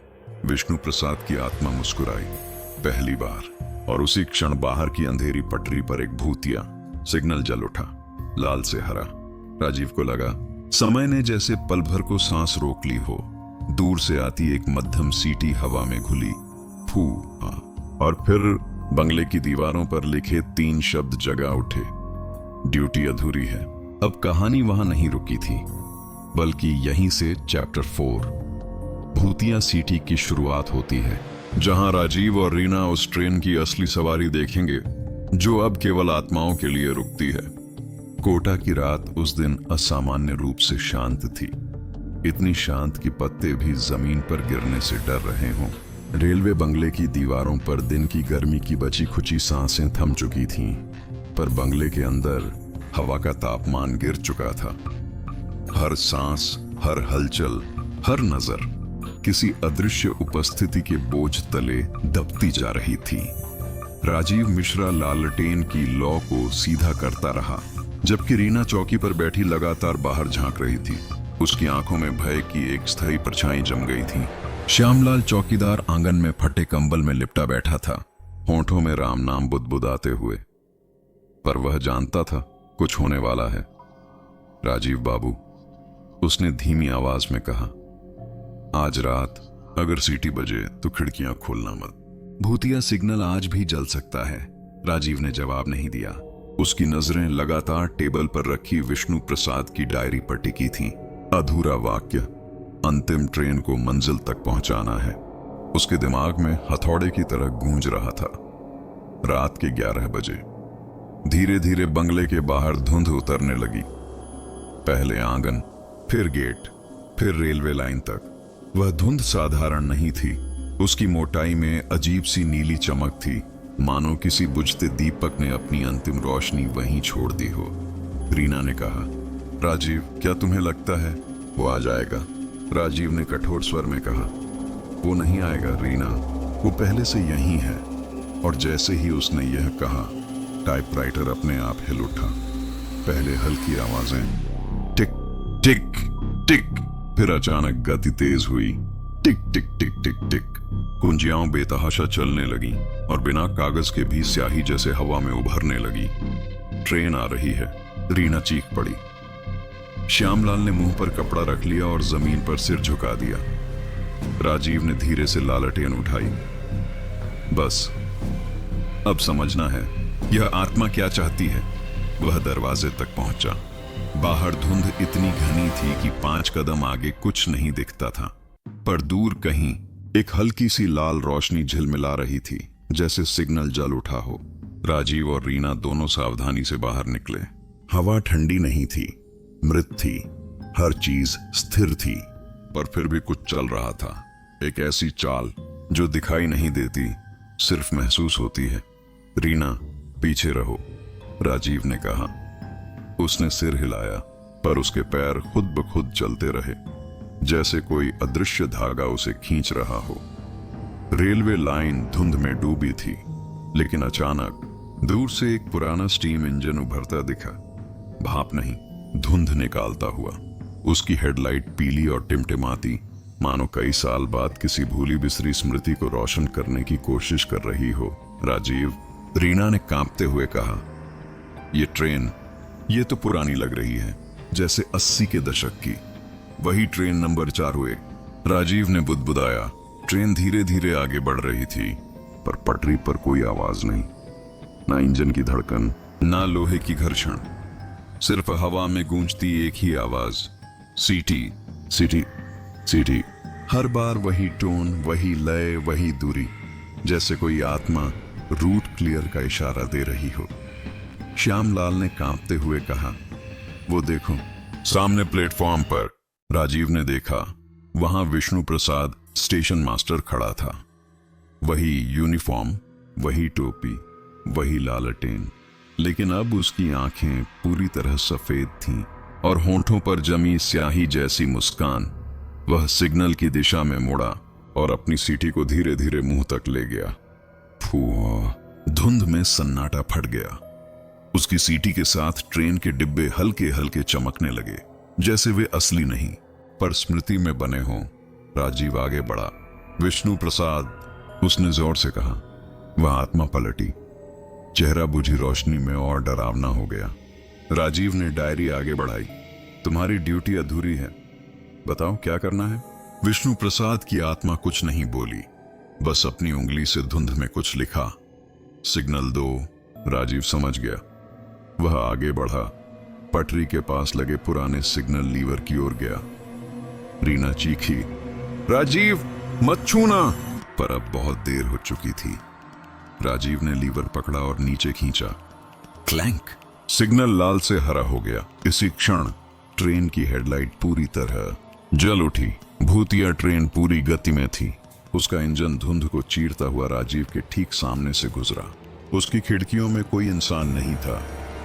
S1: विष्णु प्रसाद की आत्मा मुस्कुराई, पहली बार। और उसी क्षण बाहर की अंधेरी पटरी पर एक भूतिया सिग्नल जल उठा, लाल से हरा। राजीव को लगा समय ने जैसे पल भर को सांस रोक ली हो। दूर से आती एक मध्यम सीटी हवा में घुली, फू। और फिर बंगले की दीवारों पर लिखे 3 शब्द जगा उठे, ड्यूटी अधूरी है। अब कहानी वहां नहीं रुकी थी, बल्कि यहीं से चैप्टर 4 भूतिया सिटी की शुरुआत होती है, जहां राजीव और रीना उस ट्रेन की असली सवारी देखेंगे जो अब केवल आत्माओं के लिए रुकती है। कोटा की रात उस दिन असामान्य रूप से शांत थी, इतनी शांत कि पत्ते भी जमीन पर गिरने से डर रहे हों। रेलवे बंगले की दीवारों पर दिन की गर्मी की बची खुची सांसें थम चुकी थीं, पर बंगले के अंदर हवा का तापमान गिर चुका था। हर सांस, हर हलचल, हर नजर किसी अदृश्य उपस्थिति के बोझ तले दबती जा रही थी। राजीव मिश्रा लालटेन की लौ को सीधा करता रहा, जबकि रीना चौकी पर बैठी लगातार बाहर झांक रही थी। उसकी आंखों में भय की एक स्थायी परछाई जम गई थी। श्यामलाल चौकीदार आंगन में फटे कंबल में लिपटा बैठा था, होंठों में राम नाम बुदबुदाते हुए। पर वह जानता था कुछ होने वाला है। राजीव बाबू, उसने धीमी आवाज में कहा, आज रात अगर सीटी बजे तो खिड़कियां खोलना मत। भूतिया सिग्नल आज भी जल सकता है। राजीव ने जवाब नहीं दिया। उसकी नजरें लगातार टेबल पर रखी विष्णु प्रसाद की डायरी पर टिकी थीं। अधूरा वाक्य, अंतिम ट्रेन को मंजिल तक पहुंचाना है, उसके दिमाग में हथौड़े की तरह गूंज रहा था। रात के 11 बजे धीरे धीरे बंगले के बाहर धुंध उतरने लगी। पहले आंगन, फिर गेट, फिर रेलवे लाइन तक। वह धुंध साधारण नहीं थी, उसकी मोटाई में अजीब सी नीली चमक थी, मानो किसी बुझते दीपक ने अपनी अंतिम रोशनी वहीं छोड़ दी हो। रीना ने कहा, राजीव, क्या तुम्हें लगता है वो आ जाएगा? राजीव ने कठोर स्वर में कहा, वो नहीं आएगा रीना, वो पहले से यहीं है। और जैसे ही उसने यह कहा, टाइपराइटर अपने आप हिल उठा। पहले हल्की आवाजें, टिक टिक टिक, फिर अचानक गति तेज हुई, टिक टिक टिक टिक टिक। कुंजियां बेतहाशा चलने लगी और बिना कागज के भी स्याही जैसे हवा में उभरने लगी। ट्रेन आ रही है, रीना चीख पड़ी। श्यामलाल ने मुंह पर कपड़ा रख लिया और जमीन पर सिर झुका दिया। राजीव ने धीरे से लालटेन उठाई। बस अब समझना है यह आत्मा क्या चाहती है। वह दरवाजे तक पहुंचा। बाहर धुंध इतनी घनी थी कि 5 कदम आगे कुछ नहीं दिखता था, पर दूर कहीं एक हल्की सी लाल रोशनी झिलमिला रही थी, जैसे सिग्नल जल उठा हो। राजीव और रीना दोनों सावधानी से बाहर निकले। हवा ठंडी नहीं थी, मृत थी, हर चीज स्थिर थी, पर फिर भी कुछ चल रहा था। एक ऐसी चाल जो दिखाई नहीं देती, सिर्फ महसूस होती है। रीना, पीछे रहो, राजीव ने कहा। उसने सिर हिलाया, पर उसके पैर खुद ब खुद चलते रहे, जैसे कोई अदृश्य धागा उसे खींच रहा हो। रेलवे लाइन धुंध में डूबी थी, लेकिन अचानक दूर से एक पुराना स्टीम इंजन उभरता दिखा। भाप नहीं, धुंध निकालता हुआ। उसकी हेडलाइट पीली और टिमटिमाती, मानो कई साल बाद किसी भूली बिसरी स्मृति को रोशन करने की कोशिश कर रही हो। राजीव, रीना ने कांपते हुए कहा, ये ट्रेन, ये तो पुरानी लग रही है, जैसे 80 के दशक की। वही ट्रेन नंबर 4 हुए। राजीव ने बुदबुदाया। ट्रेन धीरे धीरे आगे बढ़ रही थी, पर पटरी पर कोई आवाज नहीं, ना इंजन की धड़कन, ना लोहे की घर्षण, सिर्फ हवा में गूंजती एक ही आवाज, सीटी सीटी सीटी। हर बार वही टोन, वही लय, वही दूरी, जैसे कोई आत्मा रूट क्लियर का इशारा दे रही हो। श्यामलाल ने कांपते हुए कहा, वो देखो सामने प्लेटफॉर्म पर। राजीव ने देखा, वहां विष्णु प्रसाद स्टेशन मास्टर खड़ा था। वही यूनिफॉर्म, वही टोपी, वही लालटेन, लेकिन अब उसकी आंखें पूरी तरह सफेद थीं और होंठों पर जमी स्याही जैसी मुस्कान वह सिग्नल की दिशा में मुड़ा और अपनी सीटी को धीरे धीरे मुंह तक ले गया। धुंध में सन्नाटा फट गया। उसकी सीटी के साथ ट्रेन के डिब्बे हल्के हल्के चमकने लगे, जैसे वे असली नहीं पर स्मृति में बने हों। राजीव आगे बढ़ा। विष्णु प्रसाद, उसने जोर से कहा। वह आत्मा पलटी, चेहरा बुझी रोशनी में और डरावना हो गया। राजीव ने डायरी आगे बढ़ाई। तुम्हारी ड्यूटी अधूरी है, बताओ क्या करना है। विष्णु प्रसाद की आत्मा कुछ नहीं बोली, बस अपनी उंगली से धुंध में कुछ लिखा। सिग्नल 2। राजीव समझ गया। वह आगे बढ़ा, पटरी के पास लगे पुराने सिग्नल लीवर की ओर गया। रीना चीखी, राजीव मत छूना, पर अब बहुत देर हो चुकी थी। राजीव ने लीवर पकड़ा और नीचे खींचा। क्लैंक, सिग्नल लाल से हरा हो गया। इसी क्षण ट्रेन की हेडलाइट पूरी तरह जल उठी। भूतिया ट्रेन पूरी गति में थी। उसका इंजन धुंध को चीरता हुआ राजीव के ठीक सामने से गुजरा। उसकी खिड़कियों में कोई इंसान नहीं था,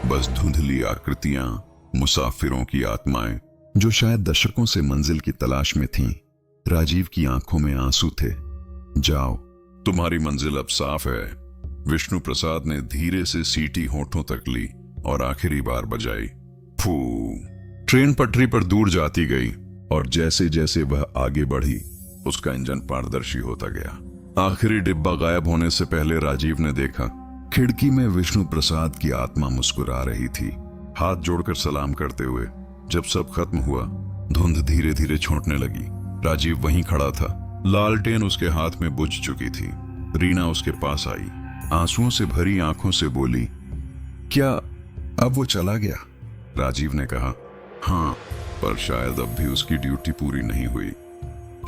S1: बस धुंधली आकृतियां, मुसाफिरों की आत्माएं जो शायद दशकों से मंजिल की तलाश में थीं। राजीव की आंखों में आंसू थे। जाओ, तुम्हारी मंजिल अब साफ है। विष्णु प्रसाद ने धीरे से सीटी होठों तक ली और आखिरी बार बजाई। फू। ट्रेन पटरी पर दूर जाती गई और जैसे जैसे वह आगे बढ़ी, उसका इंजन पारदर्शी होता गया। आखिरी डिब्बा गायब होने से पहले राजीव ने देखा, खिड़की में विष्णु प्रसाद की आत्मा मुस्कुरा रही थी, हाथ जोड़कर सलाम करते हुए। जब सब खत्म हुआ, धुंध धीरे धीरे छोटने लगी। राजीव वहीं खड़ा था, लालटेन उसके हाथ में बुझ चुकी थी। रीना उसके पास आई, आंसुओं से भरी आंखों से बोली, क्या अब वो चला गया? राजीव ने कहा, हाँ, पर शायद अब भी उसकी ड्यूटी पूरी नहीं हुई।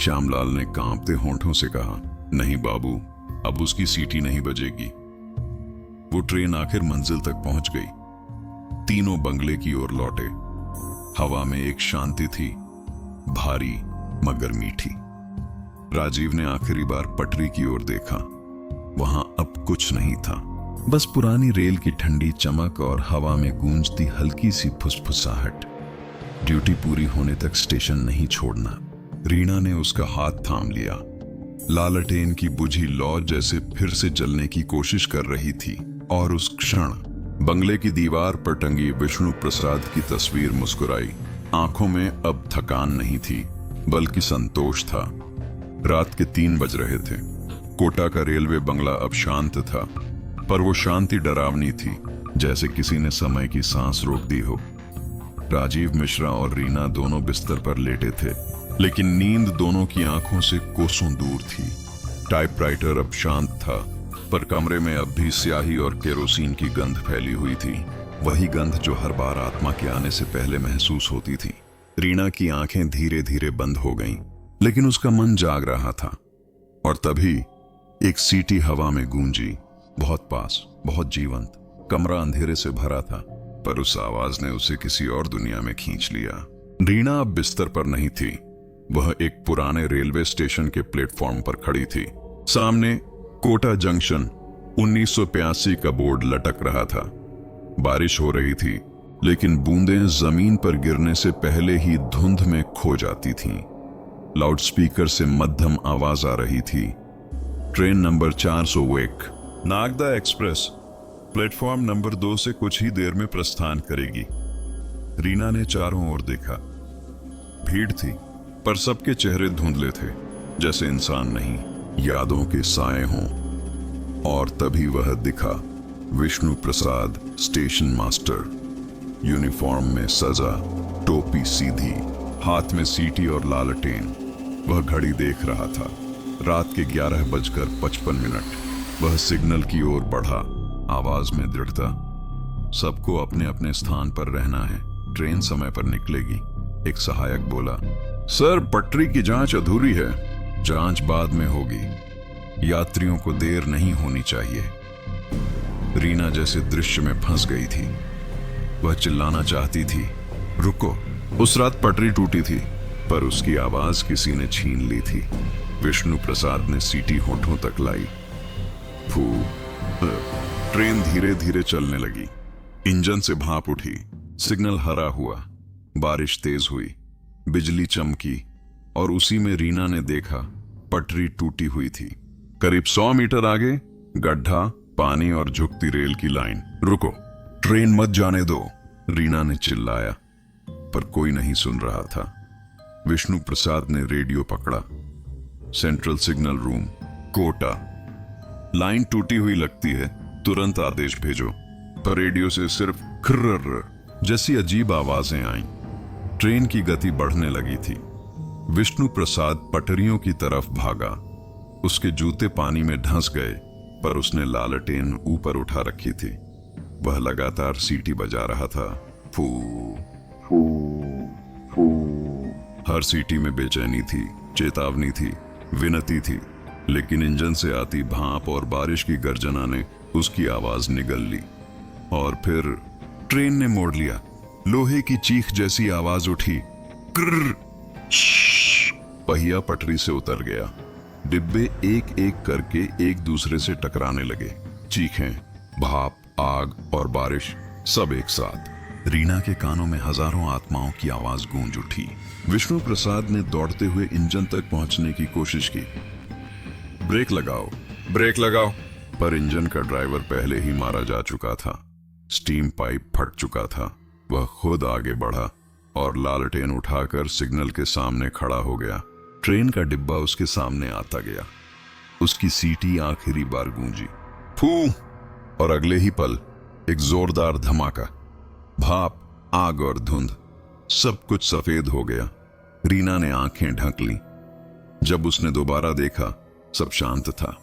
S1: श्यामलाल ने कांपते होंठों से कहा, नहीं बाबू, अब उसकी सीटी नहीं बजेगी। वो ट्रेन आखिर मंजिल तक पहुंच गई। तीनों बंगले की ओर लौटे। हवा में एक शांति थी, भारी मगर मीठी। राजीव ने आखिरी बार पटरी की ओर देखा। वहां अब कुछ नहीं था, बस पुरानी रेल की ठंडी चमक और हवा में गूंजती हल्की सी फुसफुसाहट। ड्यूटी पूरी होने तक स्टेशन नहीं छोड़ना। रीना ने उसका हाथ थाम लिया। लालटेन की बुझी लौ जैसे फिर से जलने की कोशिश कर रही थी, और उस क्षण बंगले की दीवार पर टंगी विष्णु प्रसाद की तस्वीर मुस्कुराई। आंखों में अब थकान नहीं थी, बल्कि संतोष था। रात के 3 बज रहे थे। कोटा का रेलवे बंगला अब शांत था, पर वो शांति डरावनी थी, जैसे किसी ने समय की सांस रोक दी हो। राजीव मिश्रा और रीना दोनों बिस्तर पर लेटे थे, लेकिन नींद दोनों की आंखों से कोसों दूर थी। टाइपराइटर अब शांत था, पर कमरे में अब भी स्याही और केरोसिन की गंध फैली हुई थी, वही गंध जो हर बार आत्मा के आने से पहले महसूस होती थी। रीना की आंखें धीरे धीरे बंद हो गईं, लेकिन उसका मन जाग रहा था। और तभी एक सीटी हवा में गूंजी, बहुत पास, बहुत जीवंत। कमरा अंधेरे से भरा था, पर उस आवाज ने उसे किसी और दुनिया में खींच लिया। रीना अब बिस्तर पर नहीं थी, वह एक पुराने रेलवे स्टेशन के प्लेटफॉर्म पर खड़ी थी। सामने कोटा जंक्शन 1985 का बोर्ड लटक रहा था। बारिश हो रही थी, लेकिन बूंदें जमीन पर गिरने से पहले ही धुंध में खो जाती थीं। लाउडस्पीकर से मध्यम आवाज आ रही थी, train number 401 Nagda express platform number 2 से कुछ ही देर में प्रस्थान करेगी। रीना ने चारों ओर देखा। भीड़ थी, पर सबके चेहरे धुंधले थे, जैसे इंसान नहीं, यादों के साए हों। और तभी वह दिखा, विष्णु प्रसाद, स्टेशन मास्टर, यूनिफॉर्म में सजा, टोपी सीधी, हाथ में सीटी और लालटेन। वह घड़ी देख रहा था। रात के 11:55। वह सिग्नल की ओर बढ़ा, आवाज में दृढ़ता, सबको अपने अपने स्थान पर रहना है, ट्रेन समय पर निकलेगी। एक सहायक बोला, सर पटरी की जांच अधूरी है। जांच बाद में होगी, यात्रियों को देर नहीं होनी चाहिए। रीना जैसे दृश्य में फंस गई थी। वह चिल्लाना चाहती थी, रुको। उस रात पटरी टूटी थी, पर उसकी आवाज किसी ने छीन ली थी। विष्णु प्रसाद ने सीटी होठों तक लाई। फू। ट्रेन धीरे धीरे चलने लगी। इंजन से भाप उठी, सिग्नल हरा हुआ, बारिश तेज हुई, बिजली चमकी और उसी में रीना ने देखा पटरी टूटी हुई थी। करीब 100 मीटर आगे गड्ढा, पानी और झुकती रेल की लाइन। रुको, ट्रेन मत जाने दो, रीना ने चिल्लाया, पर कोई नहीं सुन रहा था। विष्णु प्रसाद ने रेडियो पकड़ा। Central signal room, Kota. Line टूटी हुई लगती है, तुरंत आदेश भेजो। पर रेडियो से सिर्फ खर्र जैसी अजीब आवाजें आईं। ट्रेन की गति बढ़ने लगी थी। विष्णु प्रसाद पटरियों की तरफ भागा। उसके जूते पानी में धंस गए, पर उसने लालटेन ऊपर उठा रखी थी। वह लगातार सीटी बजा रहा था। फू फू फू। हर सीटी में बेचैनी थी, चेतावनी थी, विनती थी। लेकिन इंजन से आती भाप और बारिश की गर्जना ने उसकी आवाज निगल ली। और फिर ट्रेन ने मोड़ लिया। लोहे की चीख जैसी आवाज उठी। क्र। पहिया पटरी से उतर गया। डिब्बे एक एक करके एक दूसरे से टकराने लगे। चीखें, भाप, आग और बारिश सब एक साथ। रीना के कानों में हजारों आत्माओं की आवाज गूंज उठी। विष्णु प्रसाद ने दौड़ते हुए इंजन तक पहुंचने की कोशिश की। ब्रेक लगाओ, ब्रेक लगाओ। पर इंजन का ड्राइवर पहले ही मारा जा चुका था। स्टीम पाइप फट चुका था। वह खुद आगे बढ़ा और लालटेन उठाकर सिग्नल के सामने खड़ा हो गया। ट्रेन का डिब्बा उसके सामने आता गया। उसकी सीटी आखिरी बार गूंजी। फू। और अगले ही पल एक जोरदार धमाका। भाप, आग और धुंध, सब कुछ सफेद हो गया। रीना ने आंखें ढक ली। जब उसने दोबारा देखा, सब शांत था।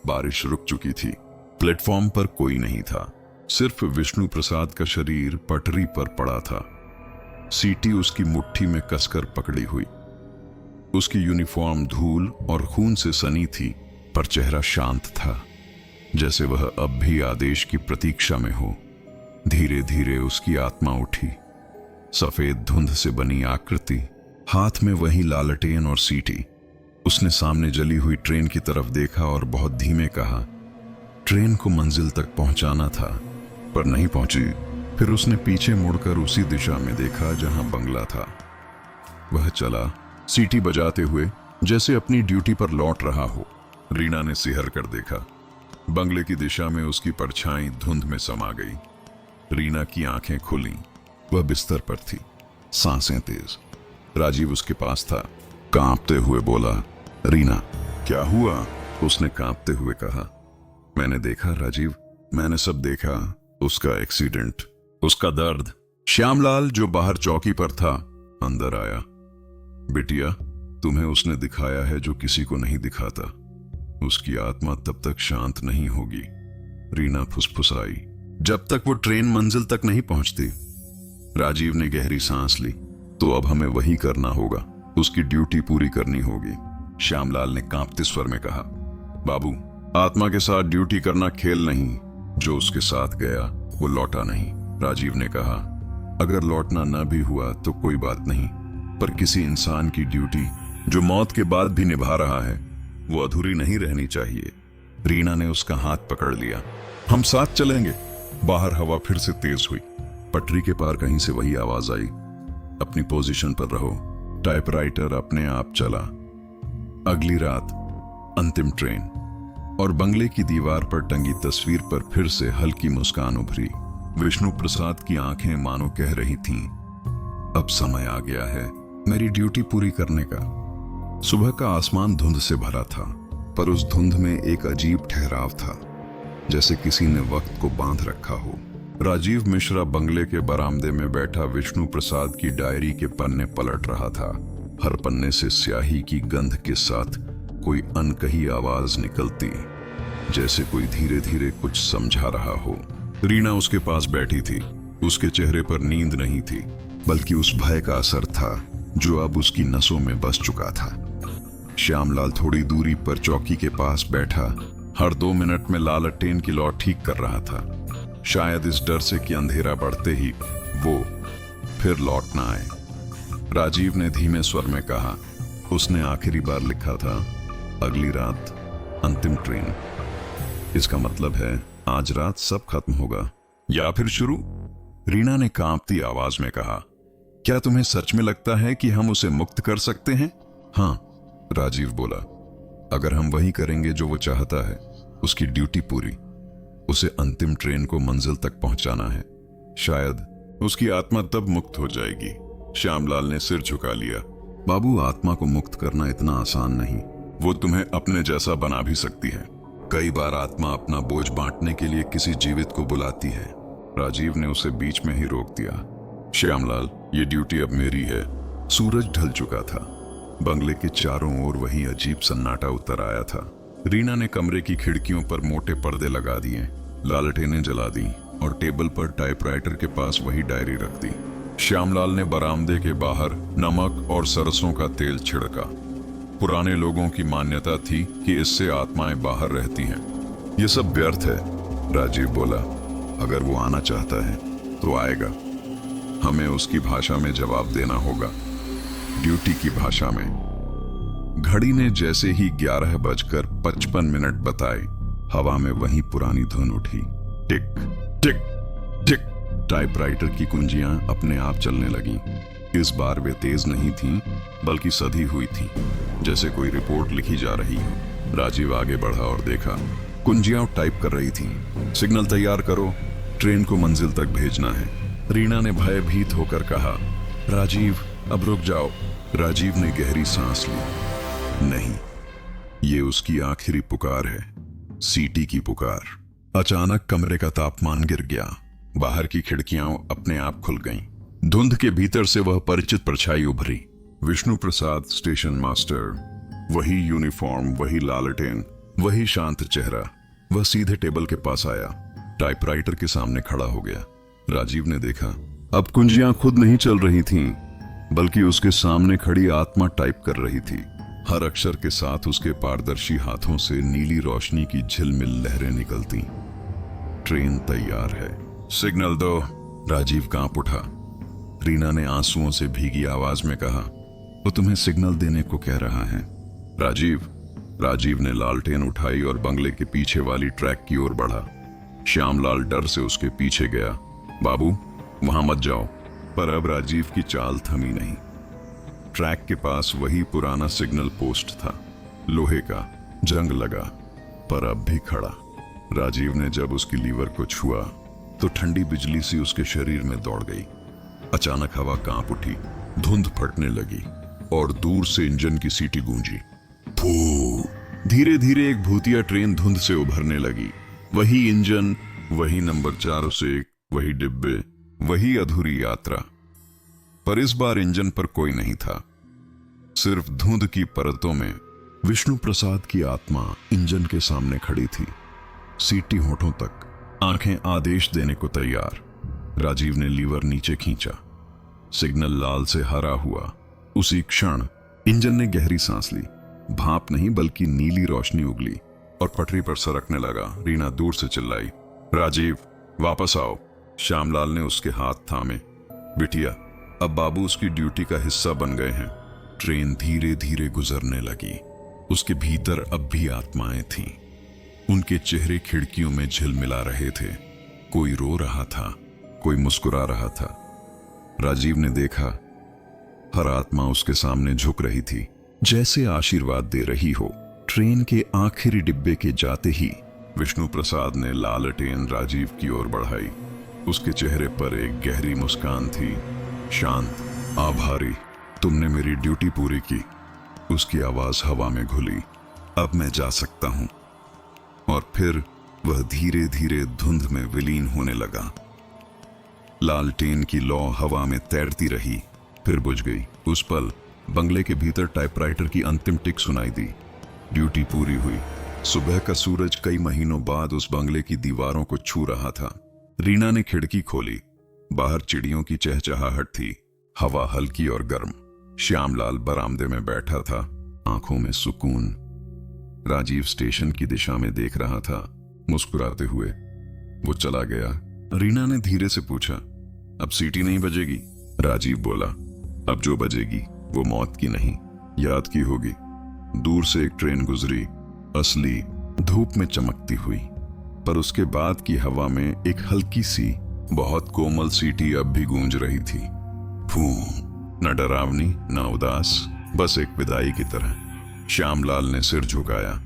S1: बारिश रुक चुकी थी। प्लेटफॉर्म पर कोई नहीं था। सिर्फ विष्णु प्रसाद का शरीर पटरी पर पड़ा था। सीटी उसकी मुट्ठी में कसकर पकड़ी हुई। उसकी यूनिफॉर्म धूल और खून से सनी थी, पर चेहरा शांत था, जैसे वह अब भी आदेश की प्रतीक्षा में हो। धीरे धीरे उसकी आत्मा उठी। सफेद धुंध से बनी आकृति, हाथ में वही लालटेन और सीटी। उसने सामने जली हुई ट्रेन की तरफ देखा और बहुत धीमे कहा, ट्रेन को मंजिल तक पहुंचाना था, पर नहीं पहुंची। फिर उसने पीछे मुड़कर उसी दिशा में देखा जहां बंगला था। वह चला, सीटी बजाते हुए, जैसे अपनी ड्यूटी पर लौट रहा हो। रीना ने सिहर कर देखा। बंगले की दिशा में उसकी परछाई धुंध में समा गई। रीना की आंखें खुली। वह बिस्तर पर थी, सांसें तेज। राजीव उसके पास था। कांपते हुए बोला, रीना, क्या हुआ? उसने कांपते हुए कहा, मैंने देखा राजीव, मैंने सब देखा। उसका एक्सीडेंट, उसका दर्द। श्यामलाल, जो बाहर चौकी पर था, अंदर आया। बिटिया, तुम्हें उसने दिखाया है जो किसी को नहीं दिखाता। उसकी आत्मा तब तक शांत नहीं होगी। रीना फुसफुसाई, जब तक वो ट्रेन मंजिल तक नहीं पहुंचती। राजीव ने गहरी सांस ली। तो अब हमें वही करना होगा, उसकी ड्यूटी पूरी करनी होगी। श्यामलाल ने कांपते स्वर में कहा, बाबू, आत्मा के साथ ड्यूटी करना खेल नहीं। जो उसके साथ गया वो लौटा नहीं। राजीव ने कहा, अगर लौटना न भी हुआ तो कोई बात नहीं, पर किसी इंसान की ड्यूटी जो मौत के बाद भी निभा रहा है, वो अधूरी नहीं रहनी चाहिए। रीना ने उसका हाथ पकड़ लिया। हम साथ चलेंगे। बाहर हवा फिर से तेज हुई। पटरी के पार कहीं से वही आवाज आई, अपनी पोजीशन पर रहो। टाइपराइटर अपने आप चला। अगली रात, अंतिम ट्रेन, और बंगले की दीवार पर टंगी तस्वीर पर फिर से हल्की मुस्कान उभरी। विष्णु प्रसाद की आंखें मानो कह रही थीं, अब समय आ गया है मेरी ड्यूटी पूरी करने का। सुबह का आसमान धुंध से भरा था, पर उस धुंध में एक अजीब ठहराव था, जैसे किसी ने वक्त को बांध रखा हो। राजीव मिश्रा बंगले के बरामदे में बैठा विष्णु प्रसाद की डायरी के पन्ने पलट रहा था। हर पन्ने से स्याही की गंध के साथ कोई अनकही आवाज निकलती, जैसे कोई धीरे धीरे कुछ समझा रहा हो। रीना उसके पास बैठी थी। उसके चेहरे पर नींद नहीं थी, बल्कि उस भय का असर था जो अब उसकी नसों में बस चुका था। श्यामलाल थोड़ी दूरी पर चौकी के पास बैठा, हर 2 मिनट में लालटेन की लौ ठीक कर रहा था, शायद इस डर से कि अंधेरा बढ़ते ही वो फिर लौट ना आए। राजीव ने धीमे स्वर में कहा, उसने आखिरी बार लिखा था, अगली रात अंतिम ट्रेन। इसका मतलब है आज रात सब खत्म होगा या फिर शुरू। रीना ने कांपती आवाज में कहा, क्या तुम्हें सच में लगता है कि हम उसे मुक्त कर सकते हैं? हाँ, राजीव बोला, अगर हम वही करेंगे जो वो चाहता है, उसकी ड्यूटी पूरी, उसे अंतिम ट्रेन को मंजिल तक पहुंचाना है, शायद उसकी आत्मा तब मुक्त हो जाएगी। श्यामलाल ने सिर झुका लिया। बाबू, आत्मा को मुक्त करना इतना आसान नहीं, वो तुम्हें अपने जैसा बना भी सकती है। कई बार आत्मा अपना बोझ बांटने के लिए किसी जीवित को बुलाती है। राजीव ने उसे बीच में ही रोक दिया। श्यामलाल, ये ड्यूटी अब मेरी है। सूरज ढल चुका था। बंगले के चारों ओर वही अजीब सन्नाटा उतर आया था। रीना ने कमरे की खिड़कियों पर मोटे पर्दे लगा दिए, लालटेनें जला दी और टेबल पर टाइपराइटर के पास वही डायरी रख दी। श्यामलाल ने बरामदे के बाहर नमक और सरसों का तेल छिड़का। पुराने लोगों की मान्यता थी कि इससे आत्माएं बाहर रहती हैं। ये सब व्यर्थ है, राजीव बोला। अगर वो आना चाहता है तो आएगा। हमें उसकी भाषा में जवाब देना होगा, ड्यूटी की भाषा में। घड़ी ने जैसे ही 11:55 बताए, हवा में वही पुरानी धुन उठी, टिक टिक टिक। टाइपराइटर की कुंजियां अपने आप चलने लगीं। इस बार वे तेज नहीं थीं, बल्कि सधी हुई थीं, जैसे कोई रिपोर्ट लिखी जा रही हो। राजीव आगे बढ़ा और देखा, कुंजियां टाइप कर रही थीं। सिग्नल तैयार करो, ट्रेन को मंजिल तक भेजना है। रीना ने भयभीत होकर कहा, राजीव अब रुक जाओ। राजीव ने गहरी सांस ली। नहीं, ये उसकी आखिरी पुकार है, सीटी की पुकार। अचानक कमरे का तापमान गिर गया। बाहर की खिड़कियां अपने आप खुल गईं। धुंध के भीतर से वह परिचित परछाई उभरी। विष्णु प्रसाद, स्टेशन मास्टर। वही यूनिफॉर्म, वही लालटेन, वही शांत चेहरा। वह सीधे टेबल के पास आया, टाइपराइटर के सामने खड़ा हो गया। राजीव ने देखा, अब कुंजियां खुद नहीं चल रही थीं, बल्कि उसके सामने खड़ी आत्मा टाइप कर रही थी। हर अक्षर के साथ उसके पारदर्शी हाथों से नीली रोशनी की झिलमिल लहरें निकलती। ट्रेन तैयार है, सिग्नल दो। राजीव कांप उठा। रीना ने आंसुओं से भीगी आवाज में कहा, वो तुम्हें सिग्नल देने को कह रहा है। राजीव ने लालटेन उठाई और बंगले के पीछे वाली ट्रैक की ओर बढ़ा। श्यामलाल डर से उसके पीछे गया। बाबू, वहां मत जाओ। पर अब राजीव की चाल थमी नहीं। ट्रैक के पास वही पुराना सिग्नल पोस्ट था, लोहे का, जंग लगा, पर अब भी खड़ा। राजीव ने जब उसकी लीवर को छुआ तो ठंडी बिजली सी उसके शरीर में दौड़ गई। अचानक हवा कांप उठी, धुंध फटने लगी और दूर से इंजन की सीटी गूंजी। फू! धीरे धीरे एक भूतिया ट्रेन धुंध से उभरने लगी। वही इंजन, वही नंबर 401, वही डिब्बे, वही अधूरी यात्रा। पर इस बार इंजन पर कोई नहीं था। सिर्फ धुंध की परतों में विष्णु प्रसाद की आत्मा इंजन के सामने खड़ी थी, सीटी होठों तक, आंखें आदेश देने को तैयार। राजीव ने लीवर नीचे खींचा। सिग्नल लाल से हरा हुआ। उसी क्षण इंजन ने गहरी सांस ली। भाप नहीं बल्कि नीली रोशनी उगली और पटरी पर सरकने लगा। रीना दूर से चिल्लाई, राजीव वापस आओ। श्यामलाल ने उसके हाथ थामे। बिटिया, अब बाबू उसकी ड्यूटी का हिस्सा बन गए हैं। ट्रेन धीरे धीरे गुजरने लगी। उसके भीतर अब भी आत्माएं थीं। उनके चेहरे खिड़कियों में झिलमिला रहे थे। कोई रो रहा था, कोई मुस्कुरा रहा था। राजीव ने देखा, हर आत्मा उसके सामने झुक रही थी, जैसे आशीर्वाद दे रही हो। ट्रेन के आखिरी डिब्बे के जाते ही विष्णु प्रसाद ने लालटेन राजीव की ओर बढ़ाई। उसके चेहरे पर एक गहरी मुस्कान थी, शांत, आभारी। तुमने मेरी ड्यूटी पूरी की। उसकी आवाज हवा में घुली। अब मैं जा सकता हूं। और फिर वह धीरे धीरे धुंध में विलीन होने लगा। लालटेन की लौ हवा में तैरती रही, फिर बुझ गई। उस पल बंगले के भीतर टाइपराइटर की अंतिम टिक सुनाई दी। ड्यूटी पूरी हुई। सुबह का सूरज कई महीनों बाद उस बंगले की दीवारों को छू रहा था। रीना ने खिड़की खोली। बाहर चिड़ियों की चहचहाहट थी, हवा हल्की और गर्म। श्यामलाल बरामदे में बैठा था, आंखों में सुकून। राजीव स्टेशन की दिशा में देख रहा था, मुस्कुराते हुए। वो चला गया। रीना ने धीरे से पूछा, अब सीटी नहीं बजेगी? राजीव बोला, अब जो बजेगी वो मौत की नहीं, याद की होगी। दूर से एक ट्रेन गुजरी, असली, धूप में चमकती हुई। पर उसके बाद की हवा में एक हल्की सी, बहुत कोमल सीटी अब भी गूंज रही थी। फू! न डरावनी, न उदास, बस एक विदाई की तरह। श्यामलाल ने सिर झुकाया।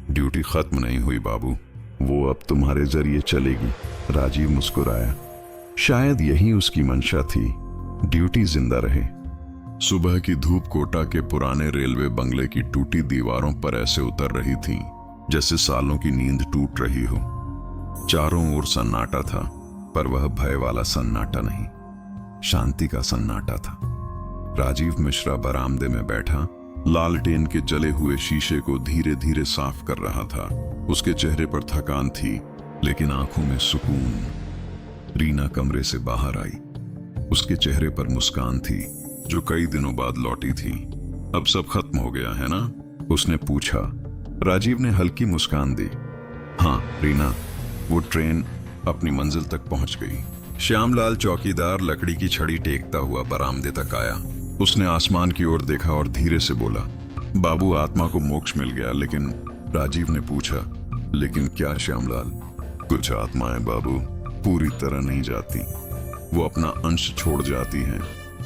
S1: ड्यूटी खत्म नहीं हुई बाबू, वो अब तुम्हारे जरिए चलेगी। राजीव मुस्कुराया। शायद यही उसकी मंशा थी, ड्यूटी जिंदा रहे। सुबह की धूप कोटा के पुराने रेलवे बंगले की टूटी दीवारों पर ऐसे उतर रही थी जैसे सालों की नींद टूट रही हो। चारों ओर सन्नाटा था, पर वह भय वाला सन्नाटा नहीं, शांति का सन्नाटा था। राजीव मिश्रा बरामदे में बैठा लालटेन के जले हुए शीशे को धीरे धीरे साफ कर रहा था। उसके चेहरे पर थकान थी, लेकिन आंखों में सुकून। रीना कमरे से बाहर आई। उसके चेहरे पर मुस्कान थी जो कई दिनों बाद लौटी थी। अब सब खत्म हो गया है ना? उसने पूछा। राजीव ने हल्की मुस्कान दी। हाँ रीना, वो ट्रेन अपनी मंजिल तक पहुंच गई। श्यामलाल चौकीदार लकड़ी की छड़ी टेकता हुआ बरामदे तक आया। उसने आसमान की ओर देखा और धीरे से बोला, बाबू आत्मा को मोक्ष मिल गया। लेकिन राजीव ने पूछा, लेकिन क्या श्यामलाल? कुछ आत्माएं बाबू पूरी तरह नहीं जाती, वो अपना अंश छोड़ जाती हैं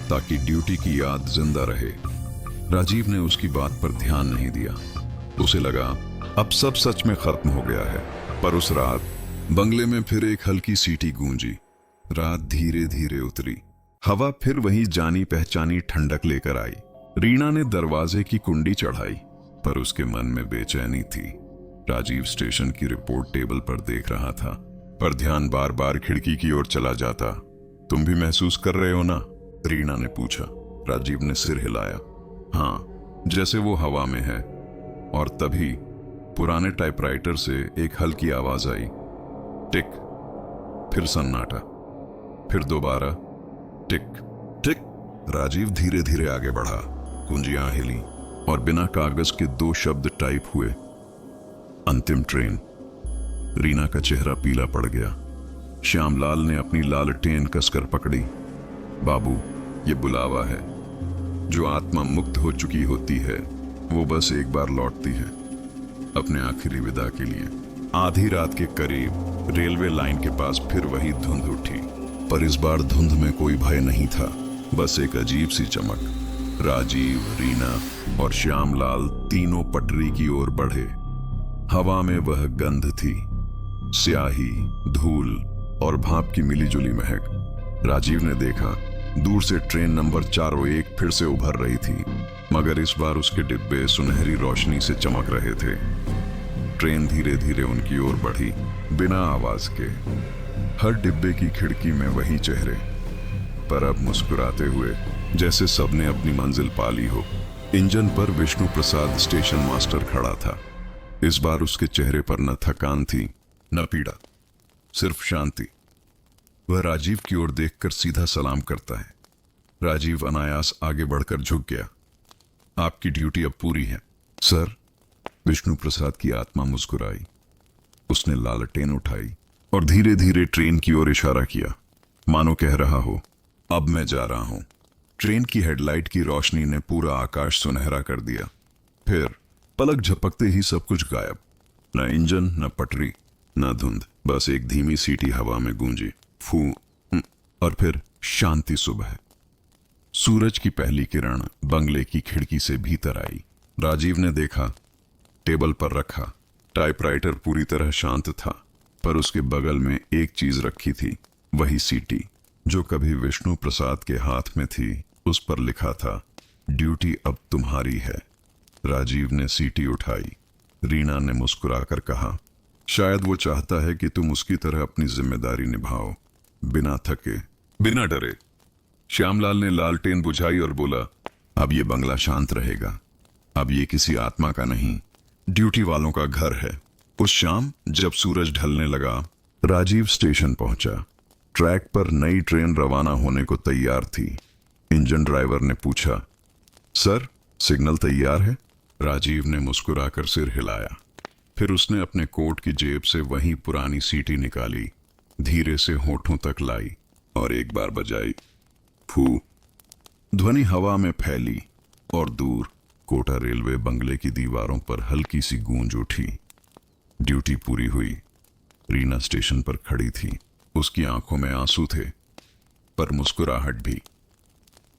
S1: ताकि ड्यूटी की याद जिंदा रहे। राजीव ने उसकी बात पर ध्यान नहीं दिया। उसे लगा अब सब सच में खत्म हो गया है। पर उस रात बंगले में फिर एक हल्की सीटी गूंजी। रात धीरे धीरे उतरी। हवा फिर वही जानी पहचानी ठंडक लेकर आई। रीना ने दरवाजे की कुंडी चढ़ाई, पर उसके मन में बेचैनी थी। राजीव स्टेशन की रिपोर्ट टेबल पर देख रहा था, पर ध्यान बार बार खिड़की की ओर चला जाता। तुम भी महसूस कर रहे हो ना? रीना ने पूछा। राजीव ने सिर हिलाया। हाँ, जैसे वो हवा में है। और तभी पुराने टाइपराइटर से एक हल्की आवाज आई, टिक। फिर सन्नाटा, फिर दोबारा टिक टिक। राजीव धीरे धीरे आगे बढ़ा। कुंजियां हिली और बिना कागज के 2 शब्द टाइप हुए, अंतिम ट्रेन। रीना का चेहरा पीला पड़ गया। श्यामलाल ने अपनी लालटेन कसकर पकड़ी। बाबू, ये बुलावा है। जो आत्मा मुक्त हो चुकी होती है वो बस एक बार लौटती है अपने आखिरी विदा के लिए। आधी रात के करीब रेलवे लाइन के पास फिर वही धुंध उठी, पर इस बार धुंध में कोई भय नहीं था, बस एक अजीब सी चमक। राजीव, रीना और श्यामलाल तीनों पटरी की ओर बढ़े। हवा में वह गंध थी, स्याही, धूल और भाप की मिलीजुली महक। राजीव ने देखा दूर से ट्रेन नंबर 401 फिर से उभर रही थी, मगर इस बार उसके डिब्बे सुनहरी रोशनी से चमक रहे थे। ट्रेन धीरे धीरे उनकी ओर बढ़ी, बिना आवाज के। हर डिब्बे की खिड़की में वही चेहरे, पर अब मुस्कुराते हुए, जैसे सबने अपनी मंजिल पा ली हो। इंजन पर विष्णु प्रसाद स्टेशन मास्टर खड़ा था। इस बार उसके चेहरे पर न थकान थी न पीड़ा, सिर्फ शांति। वह राजीव की ओर देखकर सीधा सलाम करता है। राजीव अनायास आगे बढ़कर झुक गया। आपकी ड्यूटी अब पूरी है सर। विष्णु प्रसाद की आत्मा मुस्कुराई। उसने लालटेन उठाई और धीरे धीरे ट्रेन की ओर इशारा किया, मानो कह रहा हो, अब मैं जा रहा हूं। ट्रेन की हेडलाइट की रोशनी ने पूरा आकाश सुनहरा कर दिया। फिर पलक झपकते ही सब कुछ गायब। न इंजन, न पटरी, न धुंध, बस एक धीमी सीटी हवा में गूंजी। फू, और फिर शांति। सुबह सूरज की पहली किरण बंगले की खिड़की से भीतर आई। राजीव ने देखा, टेबल पर रखा टाइपराइटर पूरी तरह शांत था, पर उसके बगल में एक चीज रखी थी, वही सीटी जो कभी विष्णु प्रसाद के हाथ में थी। उस पर लिखा था, ड्यूटी अब तुम्हारी है। राजीव ने सीटी उठाई। रीना ने मुस्कुराकर कहा, शायद वो चाहता है कि तुम उसकी तरह अपनी जिम्मेदारी निभाओ, बिना थके, बिना डरे। श्यामलाल ने लालटेन बुझाई और बोला, अब ये बंगला शांत रहेगा। अब ये किसी आत्मा का नहीं, ड्यूटी वालों का घर है। उस शाम जब सूरज ढलने लगा, राजीव स्टेशन पहुंचा। ट्रैक पर नई ट्रेन रवाना होने को तैयार थी। इंजन ड्राइवर ने पूछा, सर सिग्नल तैयार है? राजीव ने मुस्कुराकर सिर हिलाया। फिर उसने अपने कोट की जेब से वही पुरानी सीटी निकाली, धीरे से होठों तक लाई और एक बार बजाई। फू। ध्वनि हवा में फैली और दूर कोटा रेलवे बंगले की दीवारों पर हल्की सी गूंज उठी। ड्यूटी पूरी हुई। रीना स्टेशन पर खड़ी थी। उसकी आंखों में आंसू थे, पर मुस्कुराहट भी।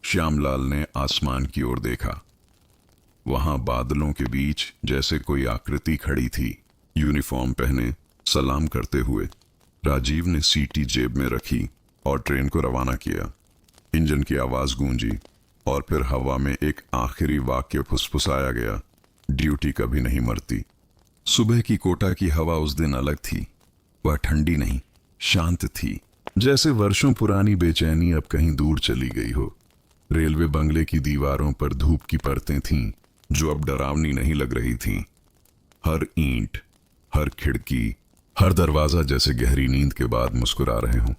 S1: श्यामलाल ने आसमान की ओर देखा। वहां बादलों के बीच जैसे कोई आकृति खड़ी थी, यूनिफॉर्म पहने, सलाम करते हुए। राजीव ने सीटी जेब में रखी और ट्रेन को रवाना किया। इंजन की आवाज गूंजी और फिर हवा में एक आखिरी वाक्य फुसफुसाया गया, ड्यूटी कभी नहीं मरती। सुबह की कोटा की हवा उस दिन अलग थी। वह ठंडी नहीं, शांत थी, जैसे वर्षों पुरानी बेचैनी अब कहीं दूर चली गई हो। रेलवे बंगले की दीवारों पर धूप की परतें थीं, जो अब डरावनी नहीं लग रही थीं। हर ईंट, हर खिड़की, हर दरवाजा जैसे गहरी नींद के बाद मुस्कुरा रहे हों।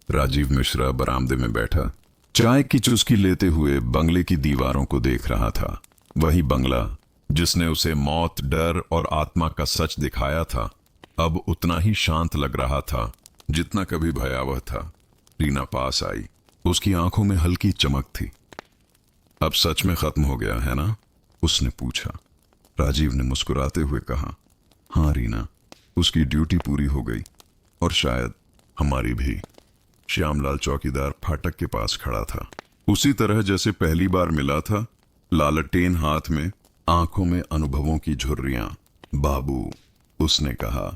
S1: राजीव मिश्रा बरामदे में बैठा, चाय की चुस्की लेते हुए बंगले की दीवारों को देख रहा था। वही बंगला जिसने उसे मौत, डर और आत्मा का सच दिखाया था, अब उतना ही शांत लग रहा था जितना कभी भयावह था। रीना पास आई। उसकी आंखों में हल्की चमक थी। अब सच में खत्म हो गया है ना? उसने पूछा। राजीव ने मुस्कुराते हुए कहा, हाँ रीना, उसकी ड्यूटी पूरी हो गई और शायद हमारी भी। श्यामलाल चौकीदार फाटक के पास खड़ा था, उसी तरह जैसे पहली बार मिला था, लालटेन हाथ में, आंखों में अनुभवों की झुर्रियां। बाबू, उसने कहा,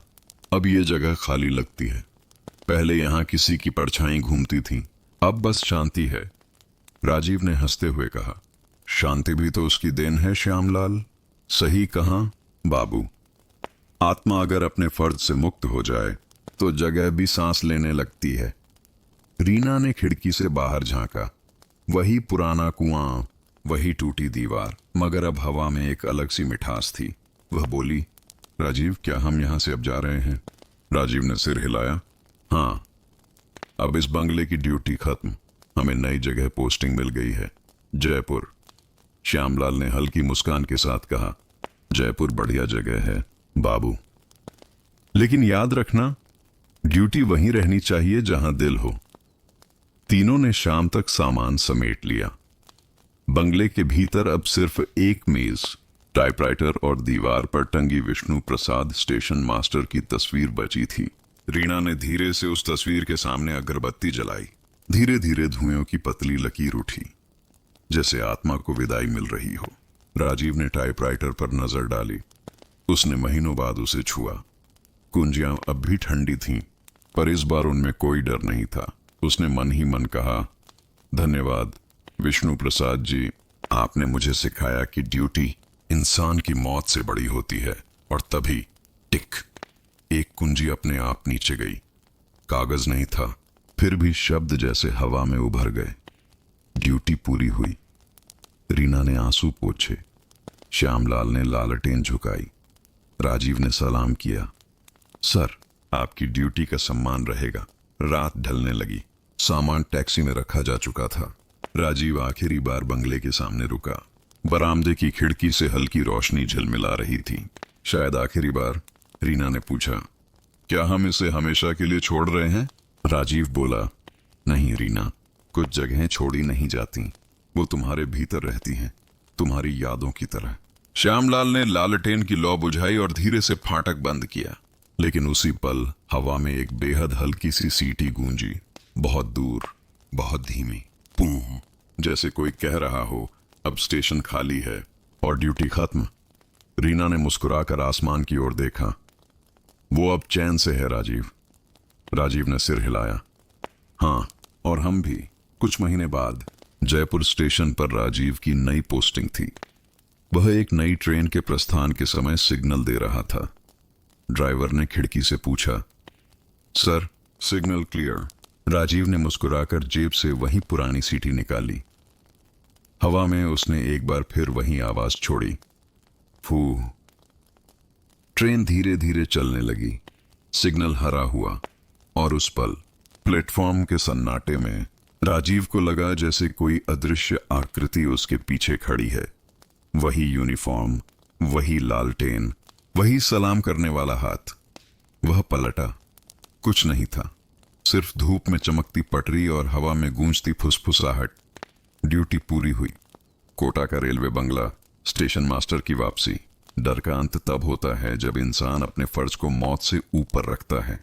S1: अब ये जगह खाली लगती है। पहले यहां किसी की परछाई घूमती थी, अब बस शांति है। राजीव ने हंसते हुए कहा, शांति भी तो उसकी देन है श्यामलाल। सही कहा बाबू। आत्मा अगर अपने फर्ज से मुक्त हो जाए तो जगह भी सांस लेने लगती है। रीना ने खिड़की से बाहर झांका। वही पुराना कुआं, वही टूटी दीवार, मगर अब हवा में एक अलग सी मिठास थी। वह बोली, राजीव, क्या हम यहां से अब जा रहे हैं? राजीव ने सिर हिलाया, हाँ, अब इस बंगले की ड्यूटी खत्म। हमें नई जगह पोस्टिंग मिल गई है, जयपुर। श्यामलाल ने हल्की मुस्कान के साथ कहा, जयपुर बढ़िया जगह है बाबू, लेकिन याद रखना, ड्यूटी वहीं रहनी चाहिए जहां दिल हो। तीनों ने शाम तक सामान समेट लिया। बंगले के भीतर अब सिर्फ एक मेज, टाइपराइटर और दीवार पर टंगी विष्णु प्रसाद स्टेशन मास्टर की तस्वीर बची थी। रीना ने धीरे से उस तस्वीर के सामने अगरबत्ती जलाई। धीरे धीरे धुएं की पतली लकीर उठी, जैसे आत्मा को विदाई मिल रही हो। राजीव ने टाइपराइटर पर नजर डाली। उसने महीनों बाद उसे छुआ। कुंजियां अब भी ठंडी थीं, पर इस बार उनमें कोई डर नहीं था। उसने मन ही मन कहा, धन्यवाद विष्णु प्रसाद जी, आपने मुझे सिखाया कि ड्यूटी इंसान की मौत से बड़ी होती है। और तभी टिक, एक कुंजी अपने आप नीचे गई। कागज नहीं था, फिर भी शब्द जैसे हवा में उभर गए। ड्यूटी पूरी हुई। रीना ने आंसू पोंछे। श्यामलाल ने लालटेन झुकाई। राजीव ने सलाम किया। सर, आपकी ड्यूटी का सम्मान रहेगा। रात ढलने लगी। सामान टैक्सी में रखा जा चुका था। राजीव आखिरी बार बंगले के सामने रुका। बरामदे की खिड़की से हल्की रोशनी झिलमिला रही थी। शायद आखिरी बार। रीना ने पूछा, क्या हम इसे हमेशा के लिए छोड़ रहे हैं? राजीव बोला, नहीं रीना, कुछ जगहें छोड़ी नहीं जाती, वो तुम्हारे भीतर रहती हैं, तुम्हारी यादों की तरह। श्यामलाल ने लालटेन की लौ बुझाई और धीरे से फाटक बंद किया। लेकिन उसी पल हवा में एक बेहद हल्की सी सीटी गूंजी, बहुत दूर, बहुत धीमी, पूं, जैसे कोई कह रहा हो, अब स्टेशन खाली है और ड्यूटी खत्म। रीना ने मुस्कुराकर आसमान की ओर देखा। वो अब चैन से है राजीव। राजीव ने सिर हिलाया। हाँ, और हम भी। कुछ महीने बाद जयपुर स्टेशन पर राजीव की नई पोस्टिंग थी। वह एक नई ट्रेन के प्रस्थान के समय सिग्नल दे रहा था। ड्राइवर ने खिड़की से पूछा, सर, सिग्नल क्लियर। राजीव ने मुस्कुराकर जेब से वही पुरानी सीटी निकाली। हवा में उसने एक बार फिर वही आवाज छोड़ी, फू। ट्रेन धीरे धीरे चलने लगी। सिग्नल हरा हुआ और उस पल प्लेटफॉर्म के सन्नाटे में राजीव को लगा जैसे कोई अदृश्य आकृति उसके पीछे खड़ी है। वही यूनिफॉर्म, वही लालटेन, वही सलाम करने वाला हाथ। वह पलटा। कुछ नहीं था, सिर्फ धूप में चमकती पटरी और हवा में गूंजती फुसफुसाहट। ड्यूटी पूरी हुई। कोटा का रेलवे बंगला, स्टेशन मास्टर की वापसी। डर का अंत तब होता है जब इंसान अपने फर्ज को मौत से ऊपर रखता है।